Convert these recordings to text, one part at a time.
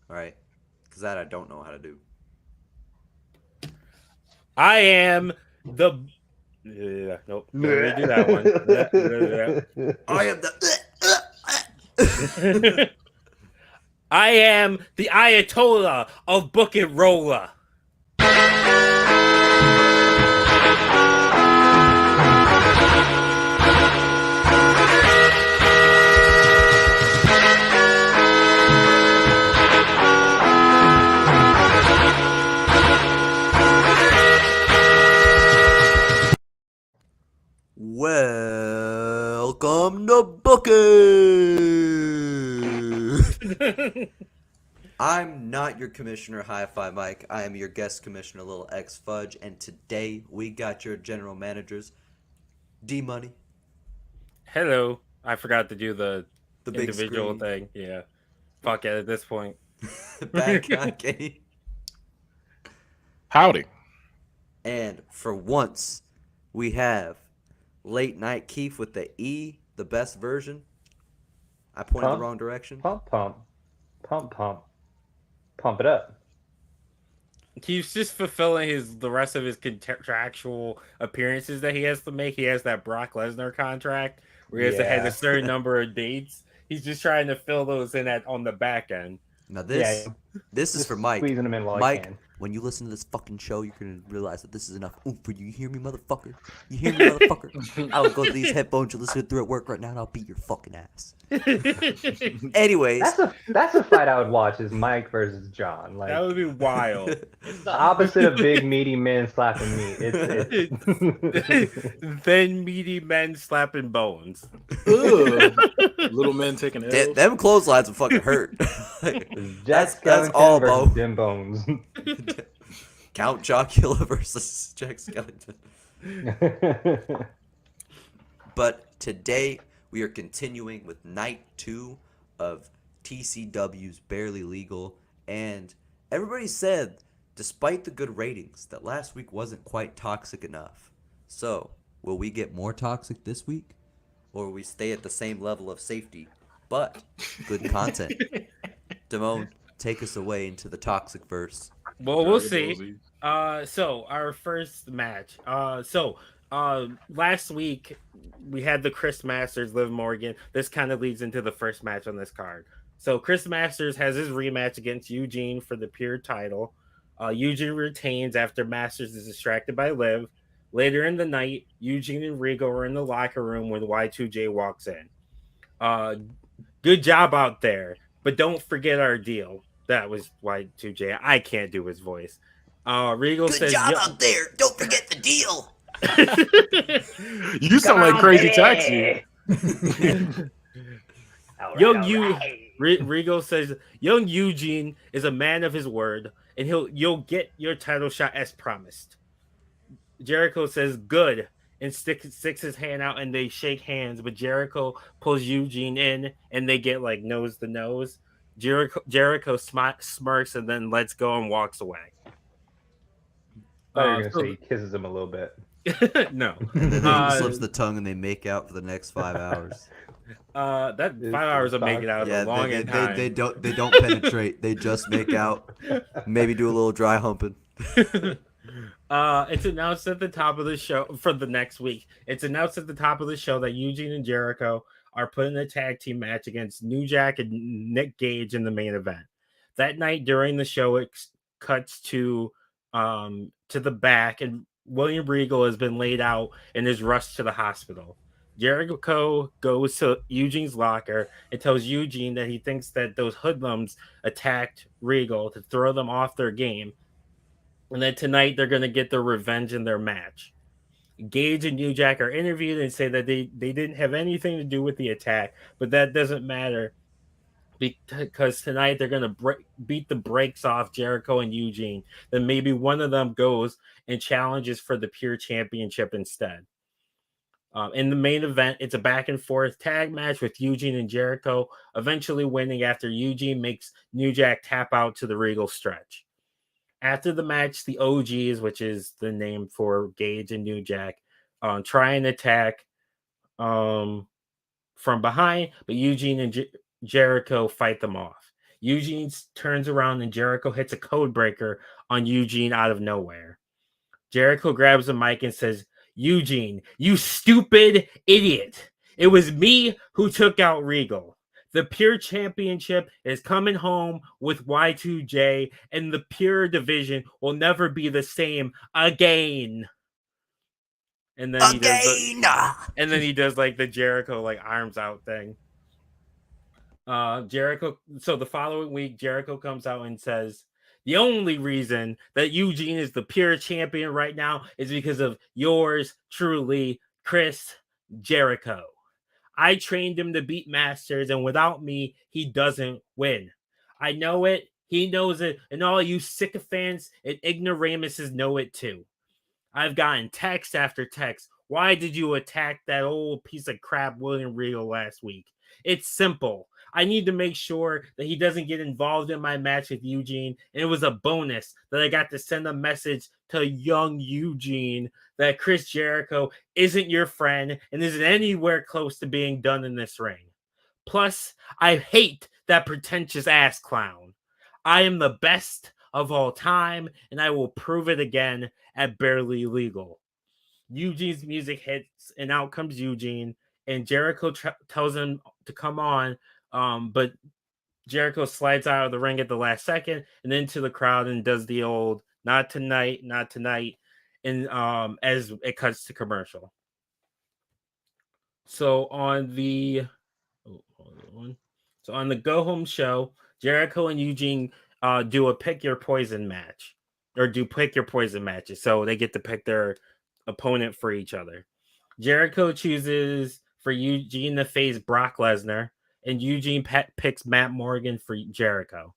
All right, because that I don't know how to do. I am the. Nope, can't redo that one. I am the. I am the Ayatollah of Book It Rolla. Welcome to Booking. I'm not your commissioner, Hi-Fi Mike. I am your guest commissioner, Little X Fudge, and today we got your general managers, D Money, Hello. I forgot to do the the big individual screen, thing. Yeah. Fuck it at this point. Bad Guy Kenny, Howdy. and for once we have Late Night Keith with the E, the best version. I pointed the Pump, wrong direction. pump, pump, pump, pump, pump it up. He's just fulfilling the rest of his contractual appearances that he has to make. He has that Brock Lesnar contract where he has to have a Yeah. certain number of dates. He's just trying to fill those in on the back end. Now Yeah, this is just for Mike. squeezing them in while I Mike, can. when you listen to this fucking show, you're gonna realize that this is enough oomph for you. You hear me, motherfucker? You hear me, motherfucker? I'll go to these headphones you're listening through at work right now, and I'll beat your fucking ass. Anyways, That's a fight I would watch is Mike versus John. Like That would be wild. it's the opposite of big meaty men slapping meat. It's Then meaty men slapping bones. Ugh. Little men taking L's. them clotheslines would fucking hurt. Jack that's Skellington all, versus Bo. Dim Bones. Count Chocula versus Jack Skellington. But today we are continuing with night 2 of TCW's Barely Legal, and everybody said, despite the good ratings, that last week wasn't quite toxic enough. So, will we get more toxic this week? Or will we stay at the same level of safety, but good content? Damone, take us away into the toxic verse. Well, we'll see. So our first match. Last week we had the Chris Masters, Liv Morgan. This kind of leads into the first match on this card. So Chris Masters has his rematch against Eugene for the pure title. Eugene retains after Masters is distracted by Liv. Later in the night, Eugene and Regal are in the locker room when Y2J walks in. Good job out there, but don't forget our deal. That was Y2J. I can't do his voice. Regal Good says, job out there! Don't forget the deal! You sound like Crazy Taxi. Regal says young Eugene is a man of his word, and you'll get your title shot as promised. Jericho says good and sticks his hand out, and they shake hands, but Jericho pulls Eugene in, and they get like nose to nose. Jericho smirks and then lets go and walks away. I thought you were gonna say he kisses him a little bit. No. And then he slips the tongue and they make out for the next 5 hours. That 5 hours will make it out of Yeah, a long time. they don't penetrate. They just make out. Maybe do a little dry humping. It's announced at the top of the show for the next week. It's announced at the top of the show that Eugene and Jericho are putting a tag team match against New Jack and Nick Gage in the main event. That night during the show, it cuts to the back, and William Regal has been laid out and is rushed to the hospital. Jericho goes to Eugene's locker and tells Eugene that he thinks that those hoodlums attacked Regal to throw them off their game, and that tonight they're going to get their revenge in their match. Gage and New Jack are interviewed and say that they didn't have anything to do with the attack, but that doesn't matter because tonight they're going to beat the brakes off Jericho and Eugene. Then maybe one of them goes and challenges for the Pure Championship instead. In the main event, it's a back and forth tag match with Eugene and Jericho eventually winning after Eugene makes New Jack tap out to the Regal stretch. After the match, the OGs, which is the name for Gage and New Jack, try and attack from behind, but Eugene and Jericho fight them off. Eugene turns around and Jericho hits a code breaker on Eugene out of nowhere. Jericho grabs the mic and says, Eugene, you stupid idiot. It was me who took out Regal. The Pure Championship is coming home with Y2J, and the Pure division will never be the same again. And then he does like the Jericho like arms out thing. Jericho. So the following week, Jericho comes out and says, the only reason that Eugene is the Pure champion right now is because of yours truly, Chris Jericho. I trained him to beat Masters, and without me, he doesn't win. I know it. He knows it. And all you sycophants and ignoramuses know it too. I've gotten text after text. Why did you attack that old piece of crap William Regal last week? It's simple. I need to make sure that he doesn't get involved in my match with Eugene. And it was a bonus that I got to send a message to young Eugene that Chris Jericho isn't your friend and isn't anywhere close to being done in this ring. Plus, I hate that pretentious ass clown. I am the best of all time, and I will prove it again at Barely Legal. Eugene's music hits, and out comes Eugene, and Jericho tells him to come on, but Jericho slides out of the ring at the last second and into the crowd and does the old not tonight, and as it cuts to commercial. So on the Go Home show, Jericho and Eugene do a pick your poison match, or do pick your poison matches. So they get to pick their opponent for each other. Jericho chooses for Eugene to face Brock Lesnar, and Eugene picks Matt Morgan for Jericho.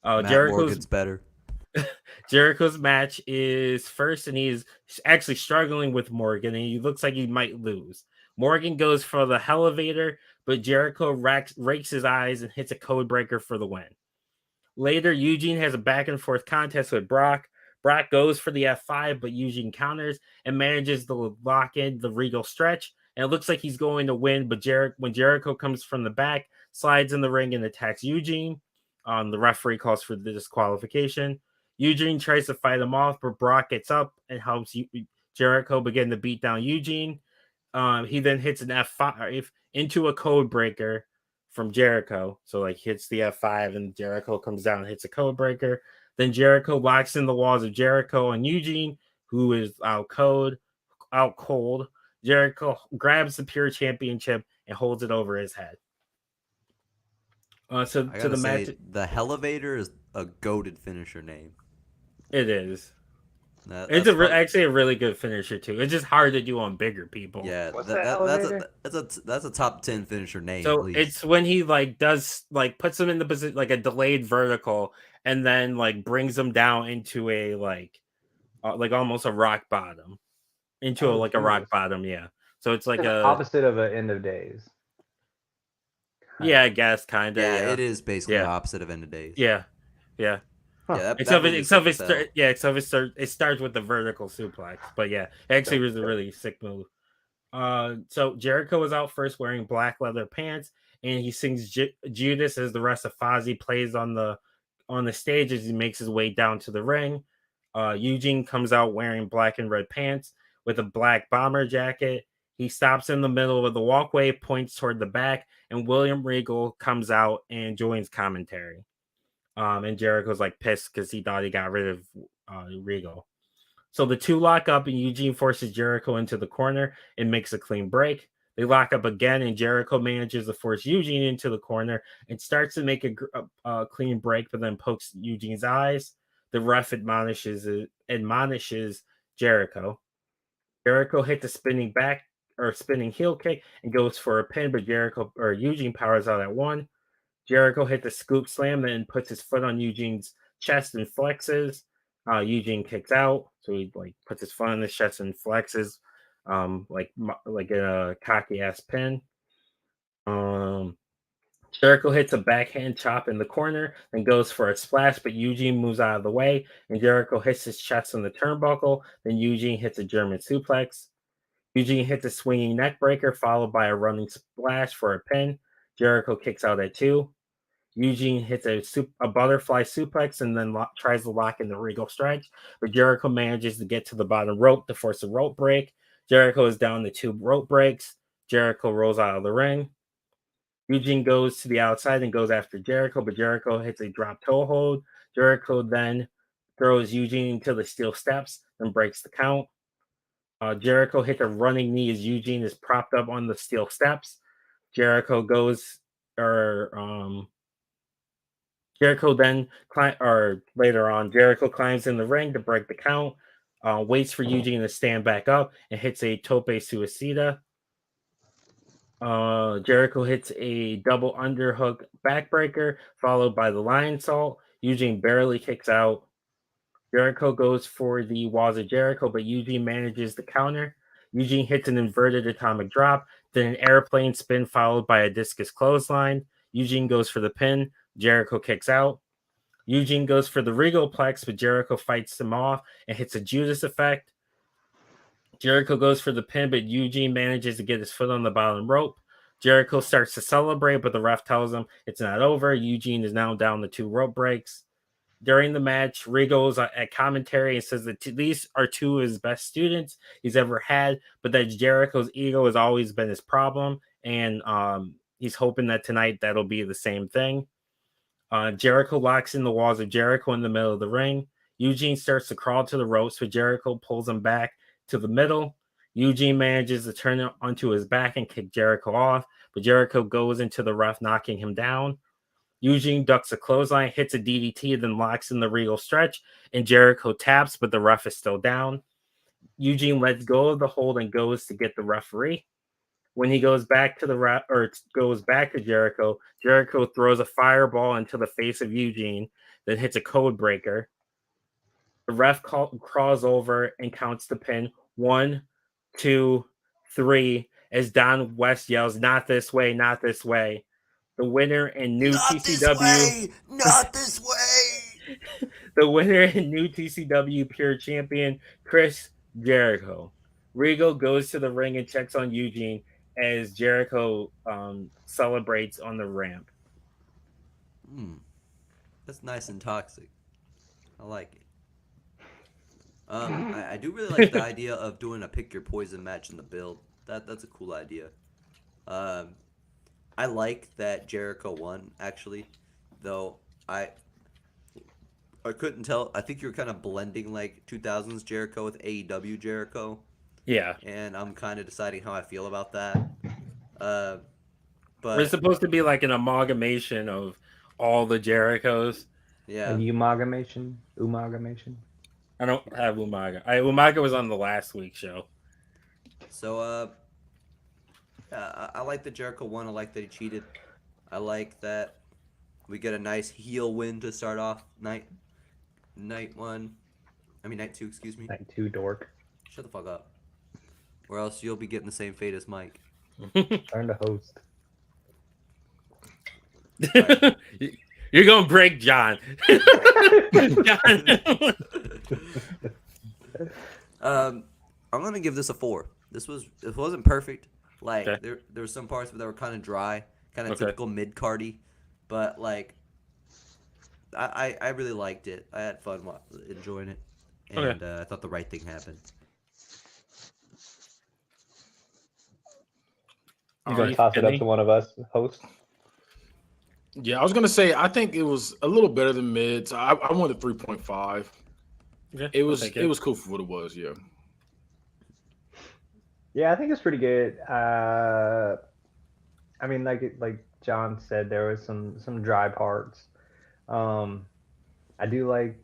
Morgan's better. Jericho's match is first, and he's actually struggling with Morgan, and he looks like he might lose. Morgan goes for the elevator, but Jericho rakes his eyes and hits a code breaker for the win. Later, Eugene has a back and forth contest with Brock. Brock goes for the F5, but Eugene counters and manages to lock in the Regal stretch. And it looks like he's going to win, but when Jericho comes from the back, slides in the ring and attacks Eugene. The referee calls for the disqualification. Eugene tries to fight him off, but Brock gets up and helps Jericho begin to beat down Eugene. He then hits an F5 into a code breaker from Jericho. So like hits the F5 and Jericho comes down and hits a code breaker. Then Jericho locks in the walls of Jericho and Eugene, who is out cold. Jericho grabs the Pure Championship and holds it over his head. So to the match, the Elevator is a goated finisher name. It is. It's actually a really good finisher too. It's just hard to do on bigger people. Yeah, that's a top 10 finisher name. So it's when he like does like puts them in the position like a delayed vertical, and then like brings them down into a like almost a rock bottom, into a rock bottom. Yeah. So it's like a opposite of an End of Days. Yeah, I guess kind of. Yeah, it is basically the opposite of End of Days. Yeah. Huh. Yeah, it starts with the vertical suplex, but yeah, it actually was a really sick move. So Jericho was out first wearing black leather pants, and he sings Judas as the rest of Fozzy plays on the stage as he makes his way down to the ring. Eugene comes out wearing black and red pants with a black bomber jacket. He stops in the middle of the walkway, points toward the back, and William Regal comes out and joins commentary. And Jericho's like pissed because he thought he got rid of Regal. So the two lock up, and Eugene forces Jericho into the corner and makes a clean break. They lock up again, and Jericho manages to force Eugene into the corner and starts to make a clean break, but then pokes Eugene's eyes. The ref admonishes Jericho. Jericho hits a spinning heel kick and goes for a pin, but Eugene powers out at one. Jericho hit the scoop slam, then puts his foot on Eugene's chest and flexes. Eugene kicks out, so he like puts his foot on his chest and flexes, like a cocky ass pin. Jericho hits a backhand chop in the corner and goes for a splash, but Eugene moves out of the way, and Jericho hits his chest on the turnbuckle. Then Eugene hits a German suplex. Eugene hits a swinging neck breaker, followed by a running splash for a pin. Jericho kicks out at two. Eugene hits a butterfly suplex and then tries to lock in the Regal stretch, but Jericho manages to get to the bottom rope to force a rope break. Jericho is down to 2 rope breaks. Jericho rolls out of the ring. Eugene goes to the outside and goes after Jericho, but Jericho hits a drop toe hold. Jericho then throws Eugene into the steel steps and breaks the count. Jericho hits a running knee as Eugene is propped up on the steel steps. Jericho goes, Jericho then later on, Jericho climbs in the ring to break the count, waits for Eugene to stand back up and hits a tope suicida. Jericho hits a double underhook backbreaker, followed by the lion salt. Eugene barely kicks out. Jericho goes for the walls of Jericho, but Eugene manages the counter. Eugene hits an inverted atomic drop, then an airplane spin followed by a discus clothesline. Eugene goes for the pin. Jericho kicks out. Eugene goes for the Regalplex, but Jericho fights him off and hits a Judas effect. Jericho goes for the pin, but Eugene manages to get his foot on the bottom rope. Jericho starts to celebrate, but the ref tells him it's not over. Eugene is now down to 2 rope breaks. During the match, Regal's at commentary and says that these are 2 of his best students he's ever had, but that Jericho's ego has always been his problem, and he's hoping that tonight that'll be the same thing. Jericho locks in the walls of Jericho in the middle of the ring. Eugene starts to crawl to the ropes, but Jericho pulls him back to the middle. Eugene manages to turn it onto his back and kick Jericho off, but Jericho goes into the ref, knocking him down. Eugene ducks a clothesline, hits a DDT, then locks in the Regal stretch, and Jericho taps, but the ref is still down. Eugene lets go of the hold and goes to get the referee. When he goes back to the ref, or goes back to Jericho, Jericho throws a fireball into the face of Eugene, then hits a code breaker. The ref crawls over and counts the pin. 1, 2, 3, as Don West yells, "Not this way, not this way." The winner and new Not TCW. this way! Not this way! The winner and new TCW Pure Champion, Chris Jericho. Regal goes to the ring and checks on Eugene as Jericho celebrates on the ramp. That's nice and toxic. I like it. I do really like the idea of doing a pick your poison match in the build. That's a cool idea. I like that Jericho won, actually, though I couldn't tell. I think you're kind of blending like 2000s Jericho with AEW Jericho. Yeah. And I'm kind of deciding how I feel about that. But it's supposed to be like an amalgamation of all the Jerichos. Yeah. An amalgamation? Amalgamation? I don't have Umaga. Umaga was on the last week's show. So, I like that Jericho won. I like that he cheated. I like that we get a nice heel win to start off night 2, excuse me. Night 2, dork. Shut the fuck up. Or else you'll be getting the same fate as Mike. Learn to host. You're gonna break John. I'm gonna give this a 4. It wasn't perfect. Like Okay. there were some parts that were kind of dry, kind of Okay. typical mid-cardy, but like I really liked it. I had fun enjoying it, and I thought the right thing happened. You gonna toss it up to one of us, host? Yeah, I was gonna say I think it was a little better than mids. I wanted 3.5. Okay, It was I'll take it was cool for what it was. Yeah. Yeah, I think it's pretty good. I mean, like John said, there was some dry parts. I do like,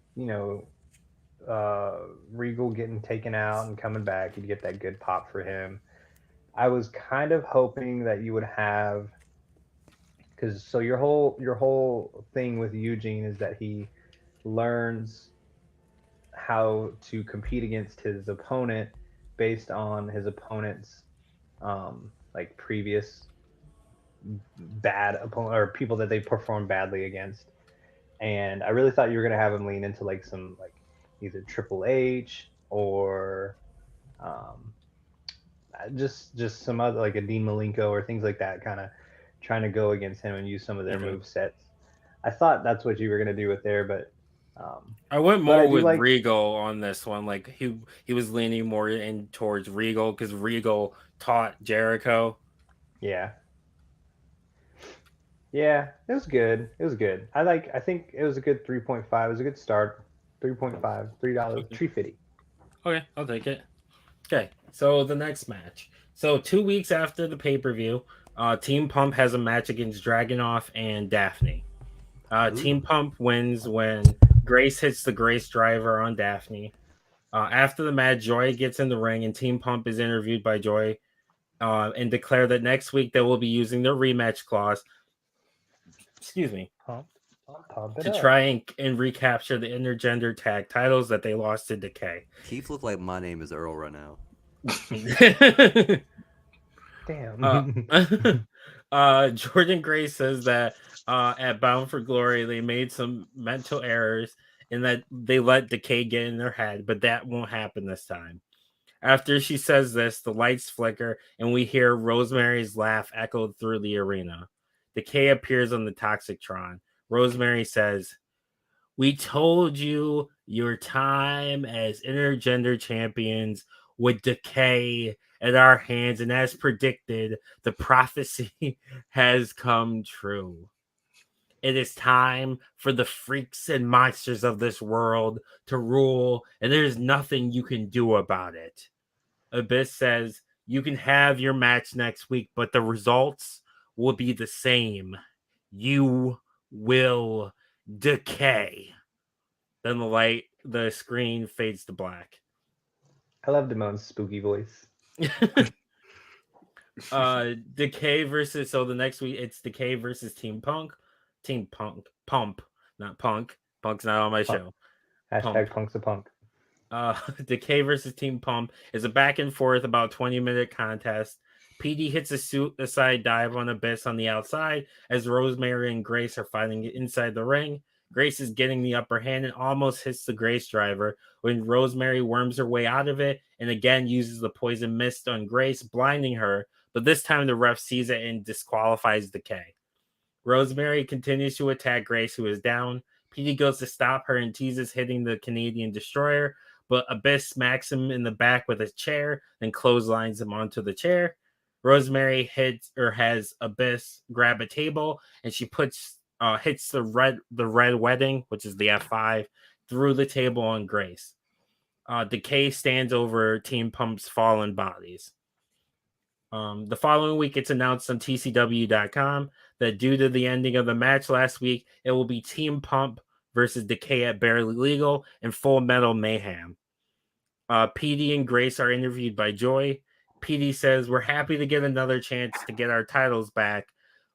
Regal getting taken out and coming back. You'd get that good pop for him. I was kind of hoping that you would have, because so your whole thing with Eugene is that he learns how to compete against his opponent based on his opponent's like previous bad opponent or people that they performed badly against. And I really thought you were gonna have him lean into like some like either Triple H or just some other like a Dean Malenko or things like that, kind of trying to go against him and use some of their move sets. I thought that's what you were gonna do with there, but I went but I more do with like Regal on this one. Like he was leaning more in towards Regal because Regal taught Jericho. yeah. Yeah, it was good. It was good. I think it was a good 3.5. It was a good start. 3.5, $3, Okay. 350. Okay, I'll take it. Okay, so the next match. So 2 weeks after the pay per view, Team Pump has a match against Dragonoff and Daphne. Team Ooh. Pump wins when Grace hits the Grace driver on Daphne. After the match, Joy gets in the ring and Team Pump is interviewed by Joy and declare that next week they will be using their rematch clause. Excuse me. Pump it To up. try and recapture the intergender tag titles that they lost to Decay. Keith looked like my name is Earl right now. Damn. Jordan Gray says that at Bound for Glory they made some mental errors and that they let Decay get in their head, but that won't happen this time. After she says this, the lights flicker and we hear Rosemary's laugh echoed through the arena. Decay appears on the Toxictron. Rosemary says, "We told you your time as intergender champions would decay at our hands, and as predicted, the prophecy has come true. It is time for the freaks and monsters of this world to rule, and there's nothing you can do about it." Abyss says, "You can have your match next week, but the results will be the same. You will decay." Then the screen fades to black. I love Damone's spooky voice. Decay versus so the next week it's Decay versus Team Pump, not Punk. Punk's not on my Punk. show. Hashtag Pump. punk's a punk. Decay versus Team Pump is a back and forth about 20-minute contest. PD hits a suicide dive on Abyss on the outside as Rosemary and Grace are fighting inside the ring. Grace is getting the upper hand and almost hits the Grace driver when Rosemary worms her way out of it and again uses the poison mist on Grace, blinding her. But this time the ref sees it and disqualifies Decay. Rosemary continues to attack Grace, who is down. PD goes to stop her and teases hitting the Canadian Destroyer, but Abyss smacks him in the back with a chair and clotheslines him onto the chair. Rosemary has Abyss grab a table and she hits the red wedding, which is the F5, through the table on Grace. Decay stands over Team Pump's fallen bodies. The following week, it's announced on TCW.com that due to the ending of the match last week, it will be Team Pump versus Decay at Barely Legal and Full Metal Mayhem. PD and Grace are interviewed by Joy. PD says, "We're happy to get another chance to get our titles back,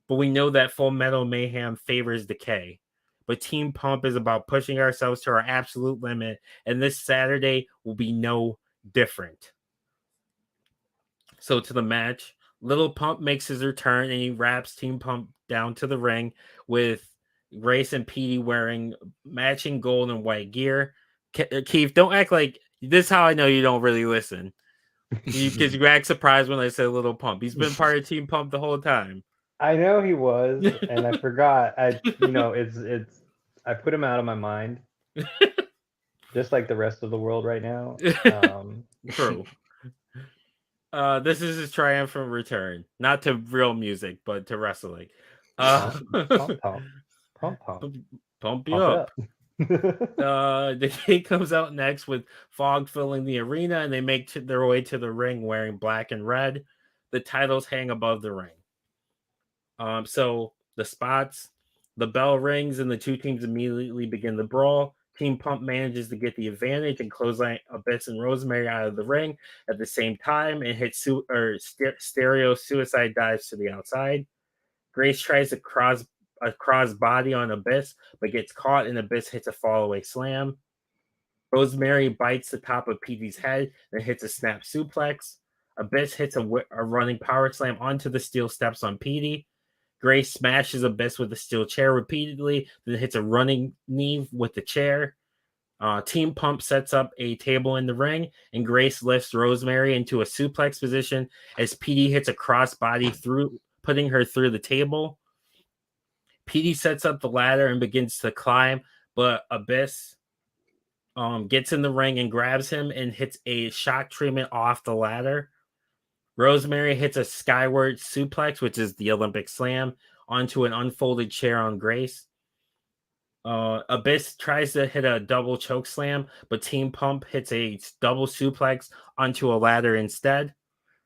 but we know that Full Metal Mayhem favors Decay. But Team Pump is about pushing ourselves to our absolute limit, and this Saturday will be no different." So to the match, Little Pump makes his return and he wraps Team Pump down to the ring with Grace and PD wearing matching gold and white gear. Keith, don't act like this is how I know you don't really listen. Because you act surprised when I said Little Pump. He's been part of Team Pump the whole time. I know he was, and I forgot. It's I put him out of my mind, just like the rest of the world right now. True. This is his triumphant return, not to real music, but to wrestling. Pump you up. The King comes out next with fog filling the arena, and they make their way to the ring wearing black and red. The titles hang above the ring. So the spots, the bell rings, and the two teams immediately begin the brawl. Team Pump manages to get the advantage and clothesline Abyss and Rosemary out of the ring at the same time and hit stereo suicide dives to the outside. Grace tries to cross body on Abyss, but gets caught and Abyss hits a fallaway slam. Rosemary bites the top of PD's head and hits a snap suplex. Abyss hits a running power slam onto the steel steps on PD. Grace smashes Abyss with the steel chair repeatedly, then hits a running knee with the chair. Team Pump sets up a table in the ring, and Grace lifts Rosemary into a suplex position as PD hits a crossbody through, putting her through the table. PD sets up the ladder and begins to climb, but Abyss gets in the ring and grabs him and hits a shock treatment off the ladder. Rosemary hits a skyward suplex, which is the Olympic slam, onto an unfolded chair on Grace. Abyss tries to hit a double choke slam, but Team Pump hits a double suplex onto a ladder instead.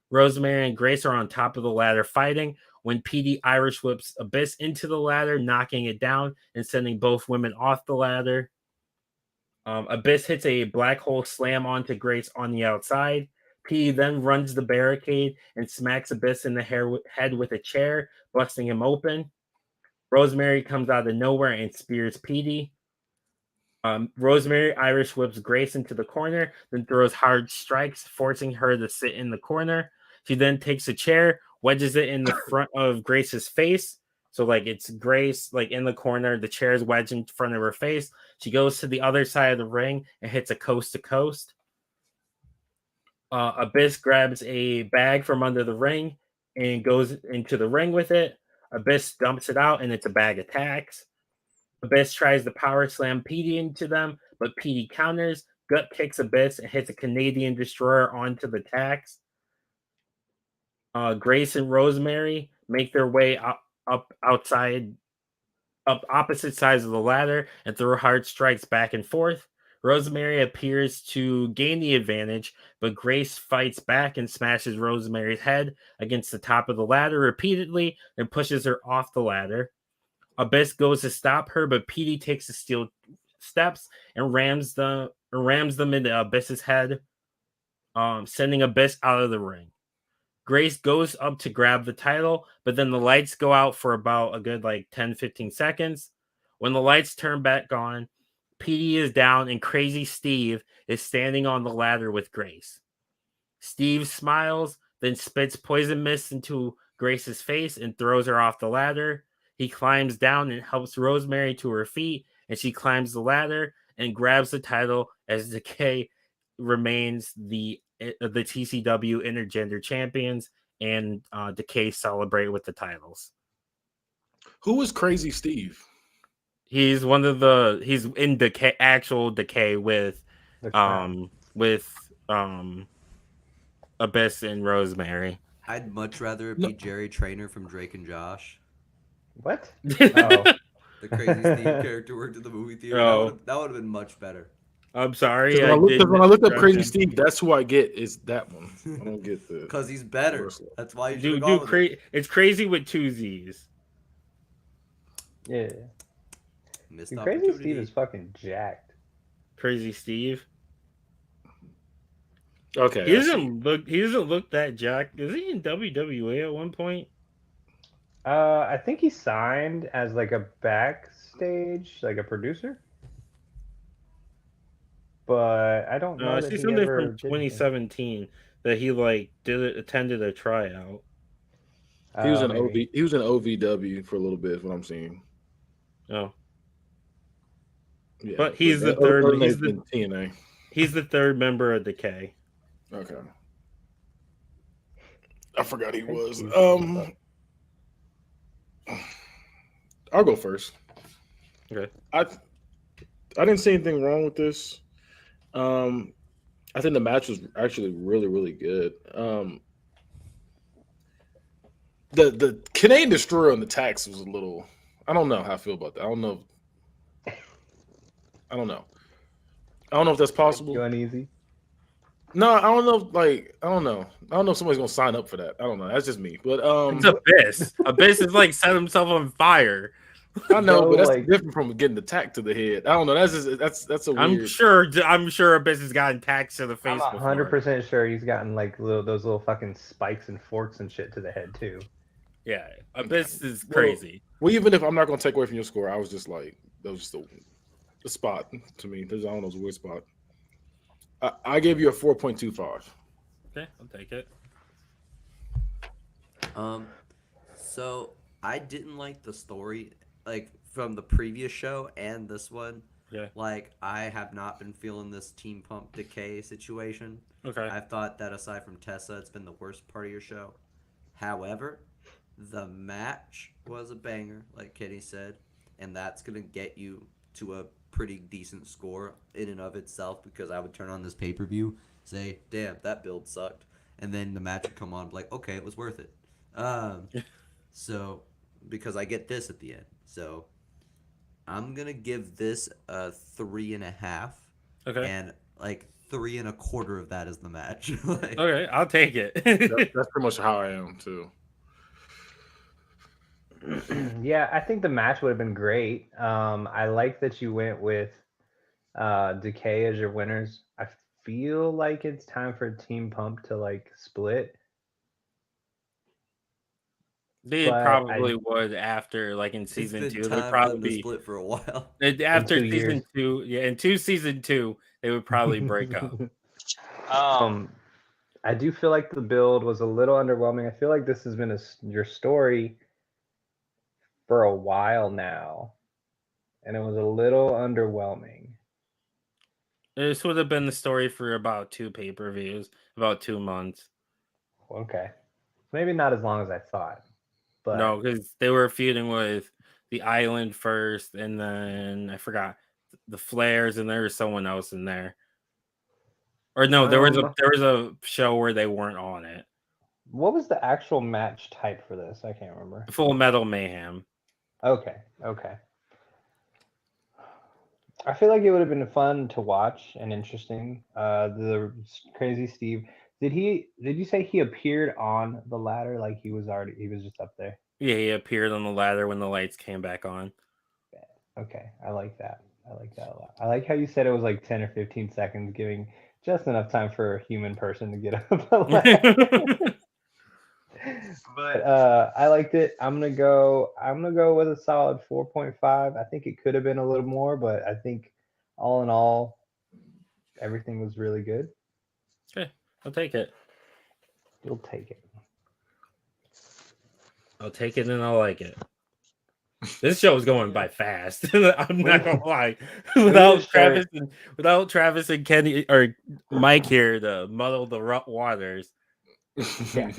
Rosemary and Grace are on top of the ladder fighting when PD Irish whips Abyss into the ladder, knocking it down and sending both women off the ladder. Abyss hits a black hole slam onto Grace on the outside. PD then runs the barricade and smacks Abyss in the head with a chair, busting him open. Rosemary comes out of nowhere and spears PD. Rosemary Irish whips Grace into the corner, then throws hard strikes, forcing her to sit in the corner. She then takes a chair, wedges it in the front of Grace's face. So, like, it's Grace, like, in the corner. The chair is wedged in front of her face. She goes to the other side of the ring and hits a coast-to-coast. Abyss grabs a bag from under the ring and goes into the ring with it. Abyss dumps it out, and it's a bag of tacks. Abyss tries to power slam PD into them, but PD counters, gut kicks Abyss, and hits a Canadian Destroyer onto the tacks. Grace and Rosemary make their way up opposite sides of the ladder and throw hard strikes back and forth. Rosemary appears to gain the advantage, but Grace fights back and smashes Rosemary's head against the top of the ladder repeatedly and pushes her off the ladder. Abyss goes to stop her, but PD takes the steel steps and rams them into Abyss's head, sending Abyss out of the ring. Grace goes up to grab the title, but then the lights go out for about a good 10-15 seconds. When the lights turn back on, PD is down and Crazy Steve is standing on the ladder with Grace. Steve smiles, then spits poison mist into Grace's face and throws her off the ladder. He climbs down and helps Rosemary to her feet, and she climbs the ladder and grabs the title as Decay remains the TCW Intergender Champions, and Decay celebrate with the titles. Who is Crazy Steve? He's he's in actual Decay with Abyss and Rosemary. I'd much rather it be Jerry Trainer from Drake and Josh. What? Oh, The Crazy Steve character worked at the movie theater. Oh. That would have been much better. I'm sorry. When I look up Crazy Steve, that's who I get. Is that one? I don't get the Because he's better. That's why you should Dude, have gone with it. it's Crazy with two Z's. yeah. Missed Dude, Crazy opportunity. Steve is fucking jacked. Crazy Steve. Okay. He doesn't look that jacked. Is he in WWE at one point? I think he signed as a backstage, a producer. But I don't know I that see he something ever from did anything. 2017 that he attended a tryout. He was in Maybe. He was in OVW for a little bit. Is what I'm seeing. Oh, Yeah, but he's the third. He's the TNA. He's the third member of Decay. Okay. I forgot he was. I'll go first. Okay. I didn't see anything wrong with this. I think the match was actually really, really good. The Canadian Destroyer on the tax was a little. I don't know how I feel about that. I don't know. I don't know if that's possible. You uneasy? No, I don't know. I don't know. I don't know if somebody's gonna sign up for that. I don't know. That's just me. But It's Abyss. Abyss is set himself on fire. I know, Bro, but that's different from getting attacked to the head. I don't know. That's a weird. I'm sure Abyss has gotten taxed to the face. I'm 100% sure he's gotten those little fucking spikes and forks and shit to the head too. Yeah, Abyss is crazy. Well, even if I'm not gonna take away from your score, I was just that was just a spot to me. I don't know, it's a weird spot. I gave you a 4.25. Okay, I'll take it. So I didn't like the story, from the previous show and this one. Yeah. I have not been feeling this Team Pump Decay situation. Okay. I've thought that aside from Tessa, it's been the worst part of your show. However, The match was a banger, like Kenny said, and that's gonna get you to a pretty decent score in and of itself because I would turn on this pay per view, say, "Damn, that build sucked," and then the match would come on, like, "Okay, it was worth it." Um, so because I get this at the end, so I'm gonna give this a 3.5, Okay. and like 3.25 of that is the match. Like, Okay, I'll take it. That's pretty much how I am too. Yeah, I think the match would have been great. I like that you went with Decay as your winners. I feel like it's time for Team Pump to like split, They but probably would after, like in it's season been 2. They'd time for probably them to be split for a while. after 2 years. season 2. Yeah, in season 2, they would probably break up. I do feel like the build was a little underwhelming. I feel like this has been your story for a while now, and it was a little underwhelming. This would have been the story for about 2 pay-per-views, about 2 months. Okay, maybe not as long as I thought, but No, because they were feuding with the Island first, and then I forgot the Flares, and there was someone else in there. Or no, there was a show where they weren't on it. What was the actual match type for this? I can't remember. Full Metal Mayhem. Okay. I feel like it would have been fun to watch and interesting. The Crazy Steve, did you say he appeared on the ladder like he was just up there? Yeah, he appeared on the ladder when the lights came back on. Okay, I like that. I like that a lot. I like how you said it was like 10 or 15 seconds, giving just enough time for a human person to get up the ladder. But I liked it. I'm gonna go with a solid 4.5. I think it could have been a little more, but I think all in all, everything was really good. Okay, I'll take it. You'll take it. I'll take it and I'll like it. This show is going by fast. I'm not gonna lie. Without Travis and Kenny or Mike here to muddle the waters. Yeah.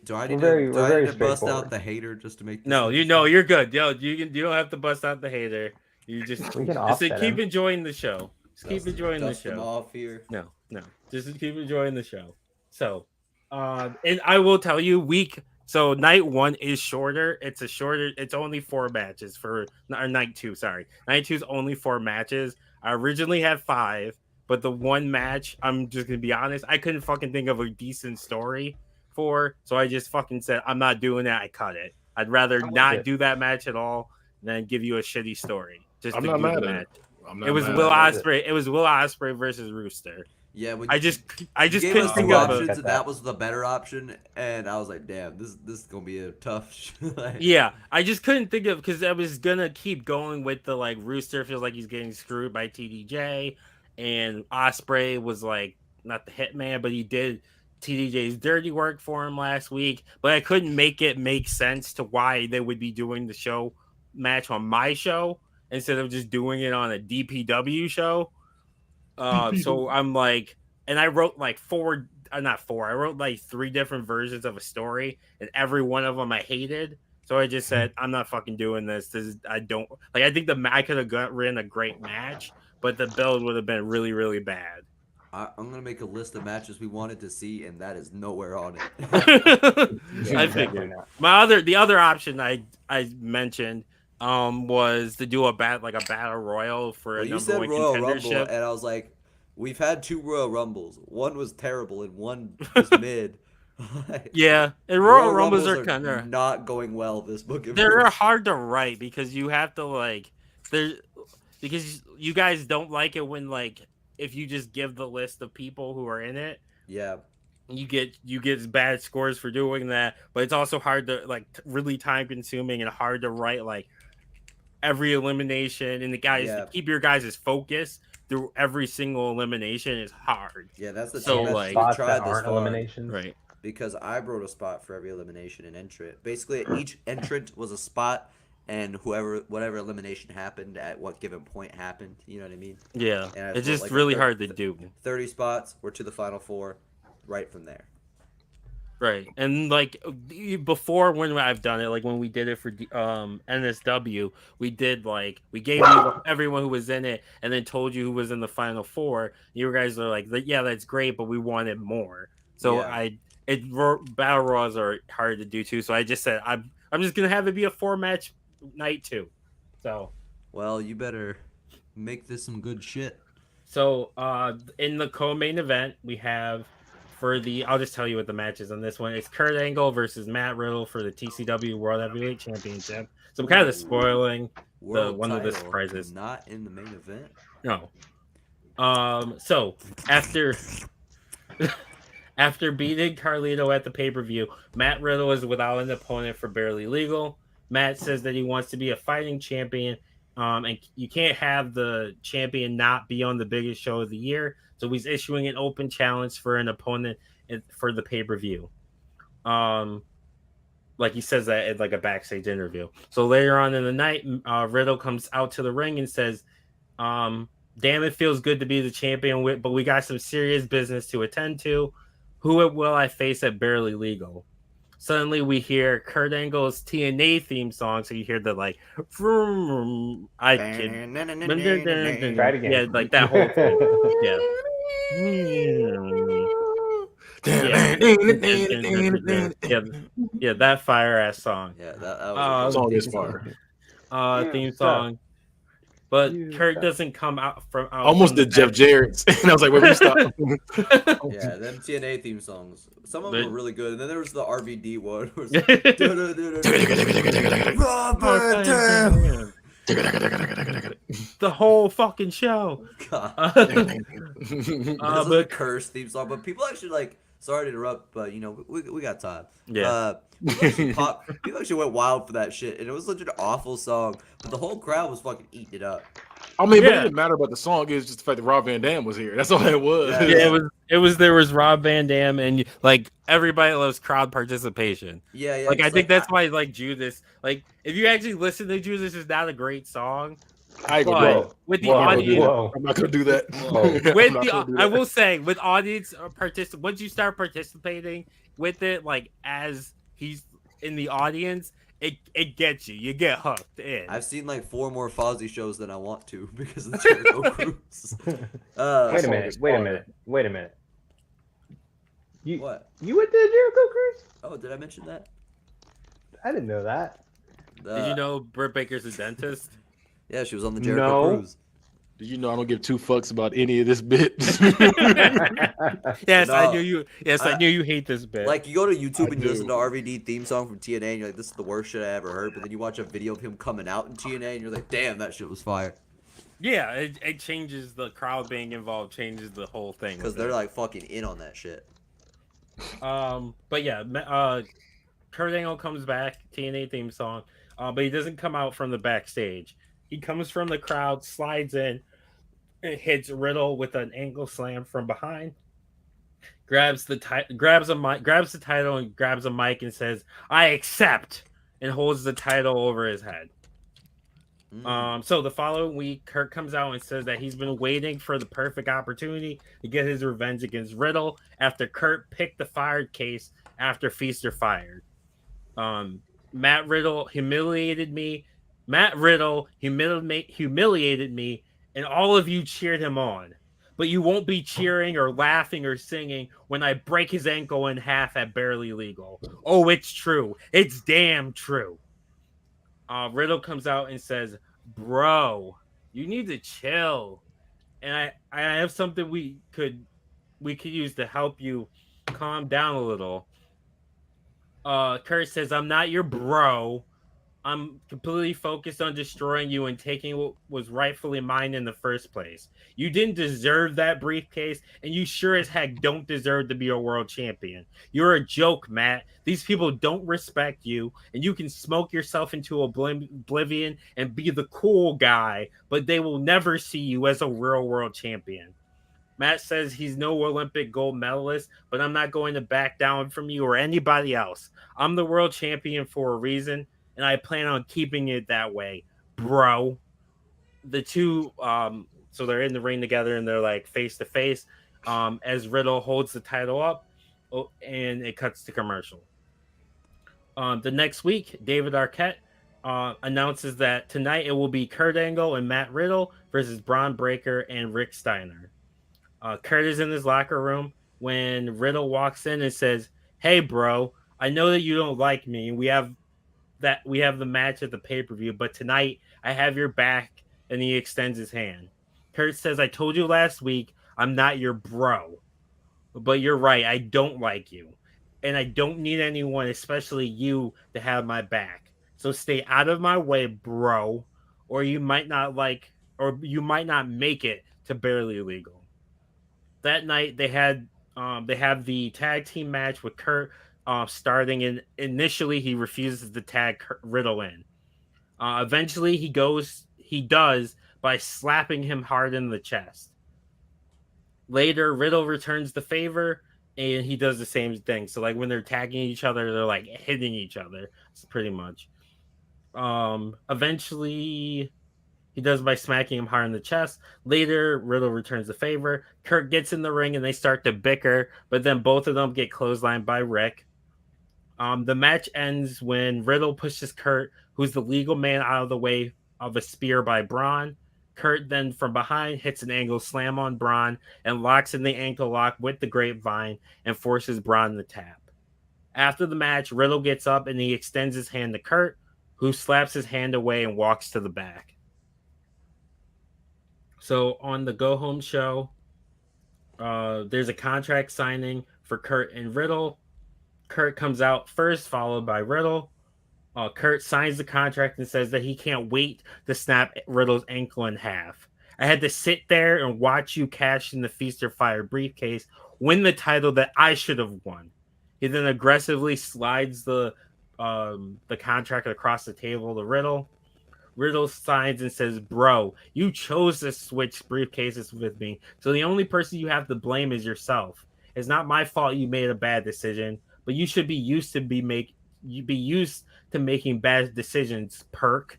Do I We're need very- to, do we're I very need to bust out straightforward. the hater just to make this No, interesting? you're good. Yo, you don't have to bust out the hater. You just We can just offset keep him. enjoying the show. Just keep Dust- enjoying the dust them show. off here. No, just keep enjoying the show. So, and I will tell you, so night 1 is shorter. It's only 4 matches or night 2. Sorry, night 2 is only 4 matches. I originally had 5, but the one match, I'm just gonna be honest, I couldn't fucking think of a decent story for, so I just fucking said I'm not doing that. I cut it. I'd rather not do that match at all than give you a shitty story. I'm not mad at it. It was Will Ospreay. It was Will Ospreay versus Rooster. Yeah, when I just you gave couldn't us think two of options, a, and that was the better option. And I was like, damn, this is gonna be a tough. yeah. I just couldn't think of, because I was gonna keep going with the like Rooster feels like he's getting screwed by TDJ, and Ospreay was like not the hitman, but he did TDJ's dirty work for him last week. But I couldn't make it make sense to why they would be doing the show match on my show instead of just doing it on a DPW show. So I'm like, and I wrote like I wrote like 3 different versions of a story, and every one of them I hated. So I just said, I'm not fucking doing this. I don't like. I think I could have ran a great match, but the build would have been really, really bad. I'm gonna make a list of matches we wanted to see, and that is nowhere on it. I figured. The other option I mentioned was to do a battle royal for Well, a you number said 1 Royal Rumble, contendership. and I was like, we've had 2 Royal Rumbles. One was terrible, and one was mid. Yeah, and Royal Rumbles are kind of not going well this book. They're hard to write because you have to because you guys don't like it when if you just give the list of people who are in it. Yeah. You get bad scores for doing that, but it's also hard to really time consuming and hard to write every elimination, and to keep your guys' focus through every single elimination is hard. Yeah, that's the so thing. Spots that aren't eliminations. Right. Because I wrote a spot for every elimination and entrant. Basically, each entrant was a spot, and whatever elimination happened at what given point happened. You know what I mean? Yeah, And it's just really hard to do. 30 spots. We're to the final 4, right from there. Right. And like before when I've done it, like when we did it for NSW, we did like we gave you everyone who was in it and then told you who was in the final four. You guys are like, yeah, that's great, but we wanted more. So Yeah. battle royals are hard to do too. So I just said I'm just gonna have it be a 4-match night too. So Well, you better make this some good shit. So in the co-main event, we have I'll just tell you what the match is on this one. It's Kurt Angle versus Matt Riddle for the TCW World Heavyweight Championship. So I'm kind of spoiling World one of the title, surprises. not in the main event. No. So after after beating Carlito at the pay-per-view, Matt Riddle is without an opponent for Barely Legal. Matt says that he wants to be a fighting champion, and you can't have the champion not be on the biggest show of the year. So he's issuing an open challenge for an opponent for the pay-per-view. Like he says that at like a backstage interview. So later on in the night, Riddle comes out to the ring and says, "Damn, it feels good to be the champion, but we got some serious business to attend to. Who will I face at Barely Legal?" Suddenly we hear Kurt Angle's TNA theme song. So you hear the like, vroom, I kid. Try it again. Yeah, like that whole thing. Yeah. Yeah, that fire ass song. Yeah, that was Song is fire. Theme song. But You Kurt suck. doesn't come out from Almost from did Jeff Jarrett's, and I was like, "Wait, we stop." yeah, them TNA theme songs. Some of them were really good, and then there was the RVD one. Where it's The whole fucking show. God. But This is a curse theme song, but people actually like. Sorry to interrupt, but you know we got time. Yeah. People actually went wild for that shit, and it was such an awful song. But the whole crowd was fucking eating it up. I mean, but it Yeah. didn't matter about the song. It was just the fact that Rob Van Dam was here. That's all it was. Yeah. Yeah, there was Rob Van Dam and like everybody loves crowd participation. Yeah. Like I just think that's why like Judas, like if you actually listen to Judas, is not a great song. I agree. But with the audience, I'm not gonna do that. with I will say with audience once you start participating with it, like as he's in the audience, it gets you. You get hooked in. I've seen like 4 more Fozzy shows than I want to because of the Jericho Cruise. Wait a minute. You What? you went to the Jericho Cruise? Oh, did I mention that? I didn't know that. Did you know Britt Baker's a dentist? Yeah, she was on the Jericho No. Cruise. Do you know I don't give 2 fucks about any of this bit? Yes, I No. knew you. Yes, I knew you hate this bit. Like you go to YouTube I and you listen do. to RVD theme song from TNA and you're like, this is the worst shit I ever heard. But then you watch a video of him coming out in TNA and you're like, damn, that shit was fire. yeah, it changes the crowd being involved, changes the whole thing. Because with they're it. like fucking in on that shit. But yeah, Kurt Angle comes back, TNA theme song, but he doesn't come out from the backstage. He comes from the crowd, slides in, and hits Riddle with an angle slam from behind. Grabs the title and grabs a mic and says, "I accept," and holds the title over his head. So the following week, Kurt comes out and says that he's been waiting for the perfect opportunity to get his revenge against Riddle after Kurt picked the fired case after Feaster fired. Matt Riddle humiliated me, and all of you cheered him on. But you won't be cheering or laughing or singing when I break his ankle in half at Barely Legal. Oh, it's true. It's damn true. Riddle comes out and says, "Bro, you need to chill." And I have something we could use to help you calm down a little. Kurt says, "I'm not your bro. I'm completely focused on destroying you and taking what was rightfully mine in the first place. You didn't deserve that briefcase, and you sure as heck don't deserve to be a world champion. You're a joke, Matt. These people don't respect you, and you can smoke yourself into oblivion and be the cool guy, but they will never see you as a real world champion." Matt says he's no Olympic gold medalist, but I'm not going to back down from you or anybody else. I'm the world champion for a reason, and I plan on keeping it that way, bro. The two, so they're in the ring together and they're like face to face. As Riddle holds the title up, and it cuts to commercial. The next week, David Arquette announces that tonight it will be Kurt Angle and Matt Riddle versus Braun Breaker and Rick Steiner. Kurt is in his locker room when Riddle walks in and says, "Hey, bro, I know that you don't like me. We have the match at the pay-per-view, but tonight I have your back." And he extends his hand. Kurt says, "I told you last week I'm not your bro, but you're right. I don't like you, and I don't need anyone, especially you, to have my back. So stay out of my way, bro, or you might not make it to Barely Legal." That night they have the tag team match with Kurt starting, and initially he refuses to tag Riddle in. Eventually he does by slapping him hard in the chest. Later, Riddle returns the favor and he does the same thing. So like when they're tagging each other, they're like hitting each other. It's pretty much. Eventually he does by smacking him hard in the chest. Later, Riddle returns the favor. Kurt gets in the ring and they start to bicker, but then both of them get clotheslined by Rick. The match ends when Riddle pushes Kurt, who's the legal man, out of the way of a spear by Braun. Kurt then from behind hits an angle slam on Braun and locks in the ankle lock with the grapevine and forces Braun to tap. After the match, Riddle gets up and he extends his hand to Kurt, who slaps his hand away and walks to the back. So on the Go Home show, there's a contract signing for Kurt and Riddle. Kurt comes out first, followed by Riddle. Kurt signs the contract and says that he can't wait to snap Riddle's ankle in half. "I had to sit there and watch you cash in the Feast or Fire briefcase, win the title that I should have won." He then aggressively slides the contract across the table to Riddle. Riddle signs and says, "Bro, you chose to switch briefcases with me, so the only person you have to blame is yourself. It's not my fault you made a bad decision, but you should be used to making bad decisions, Kurt."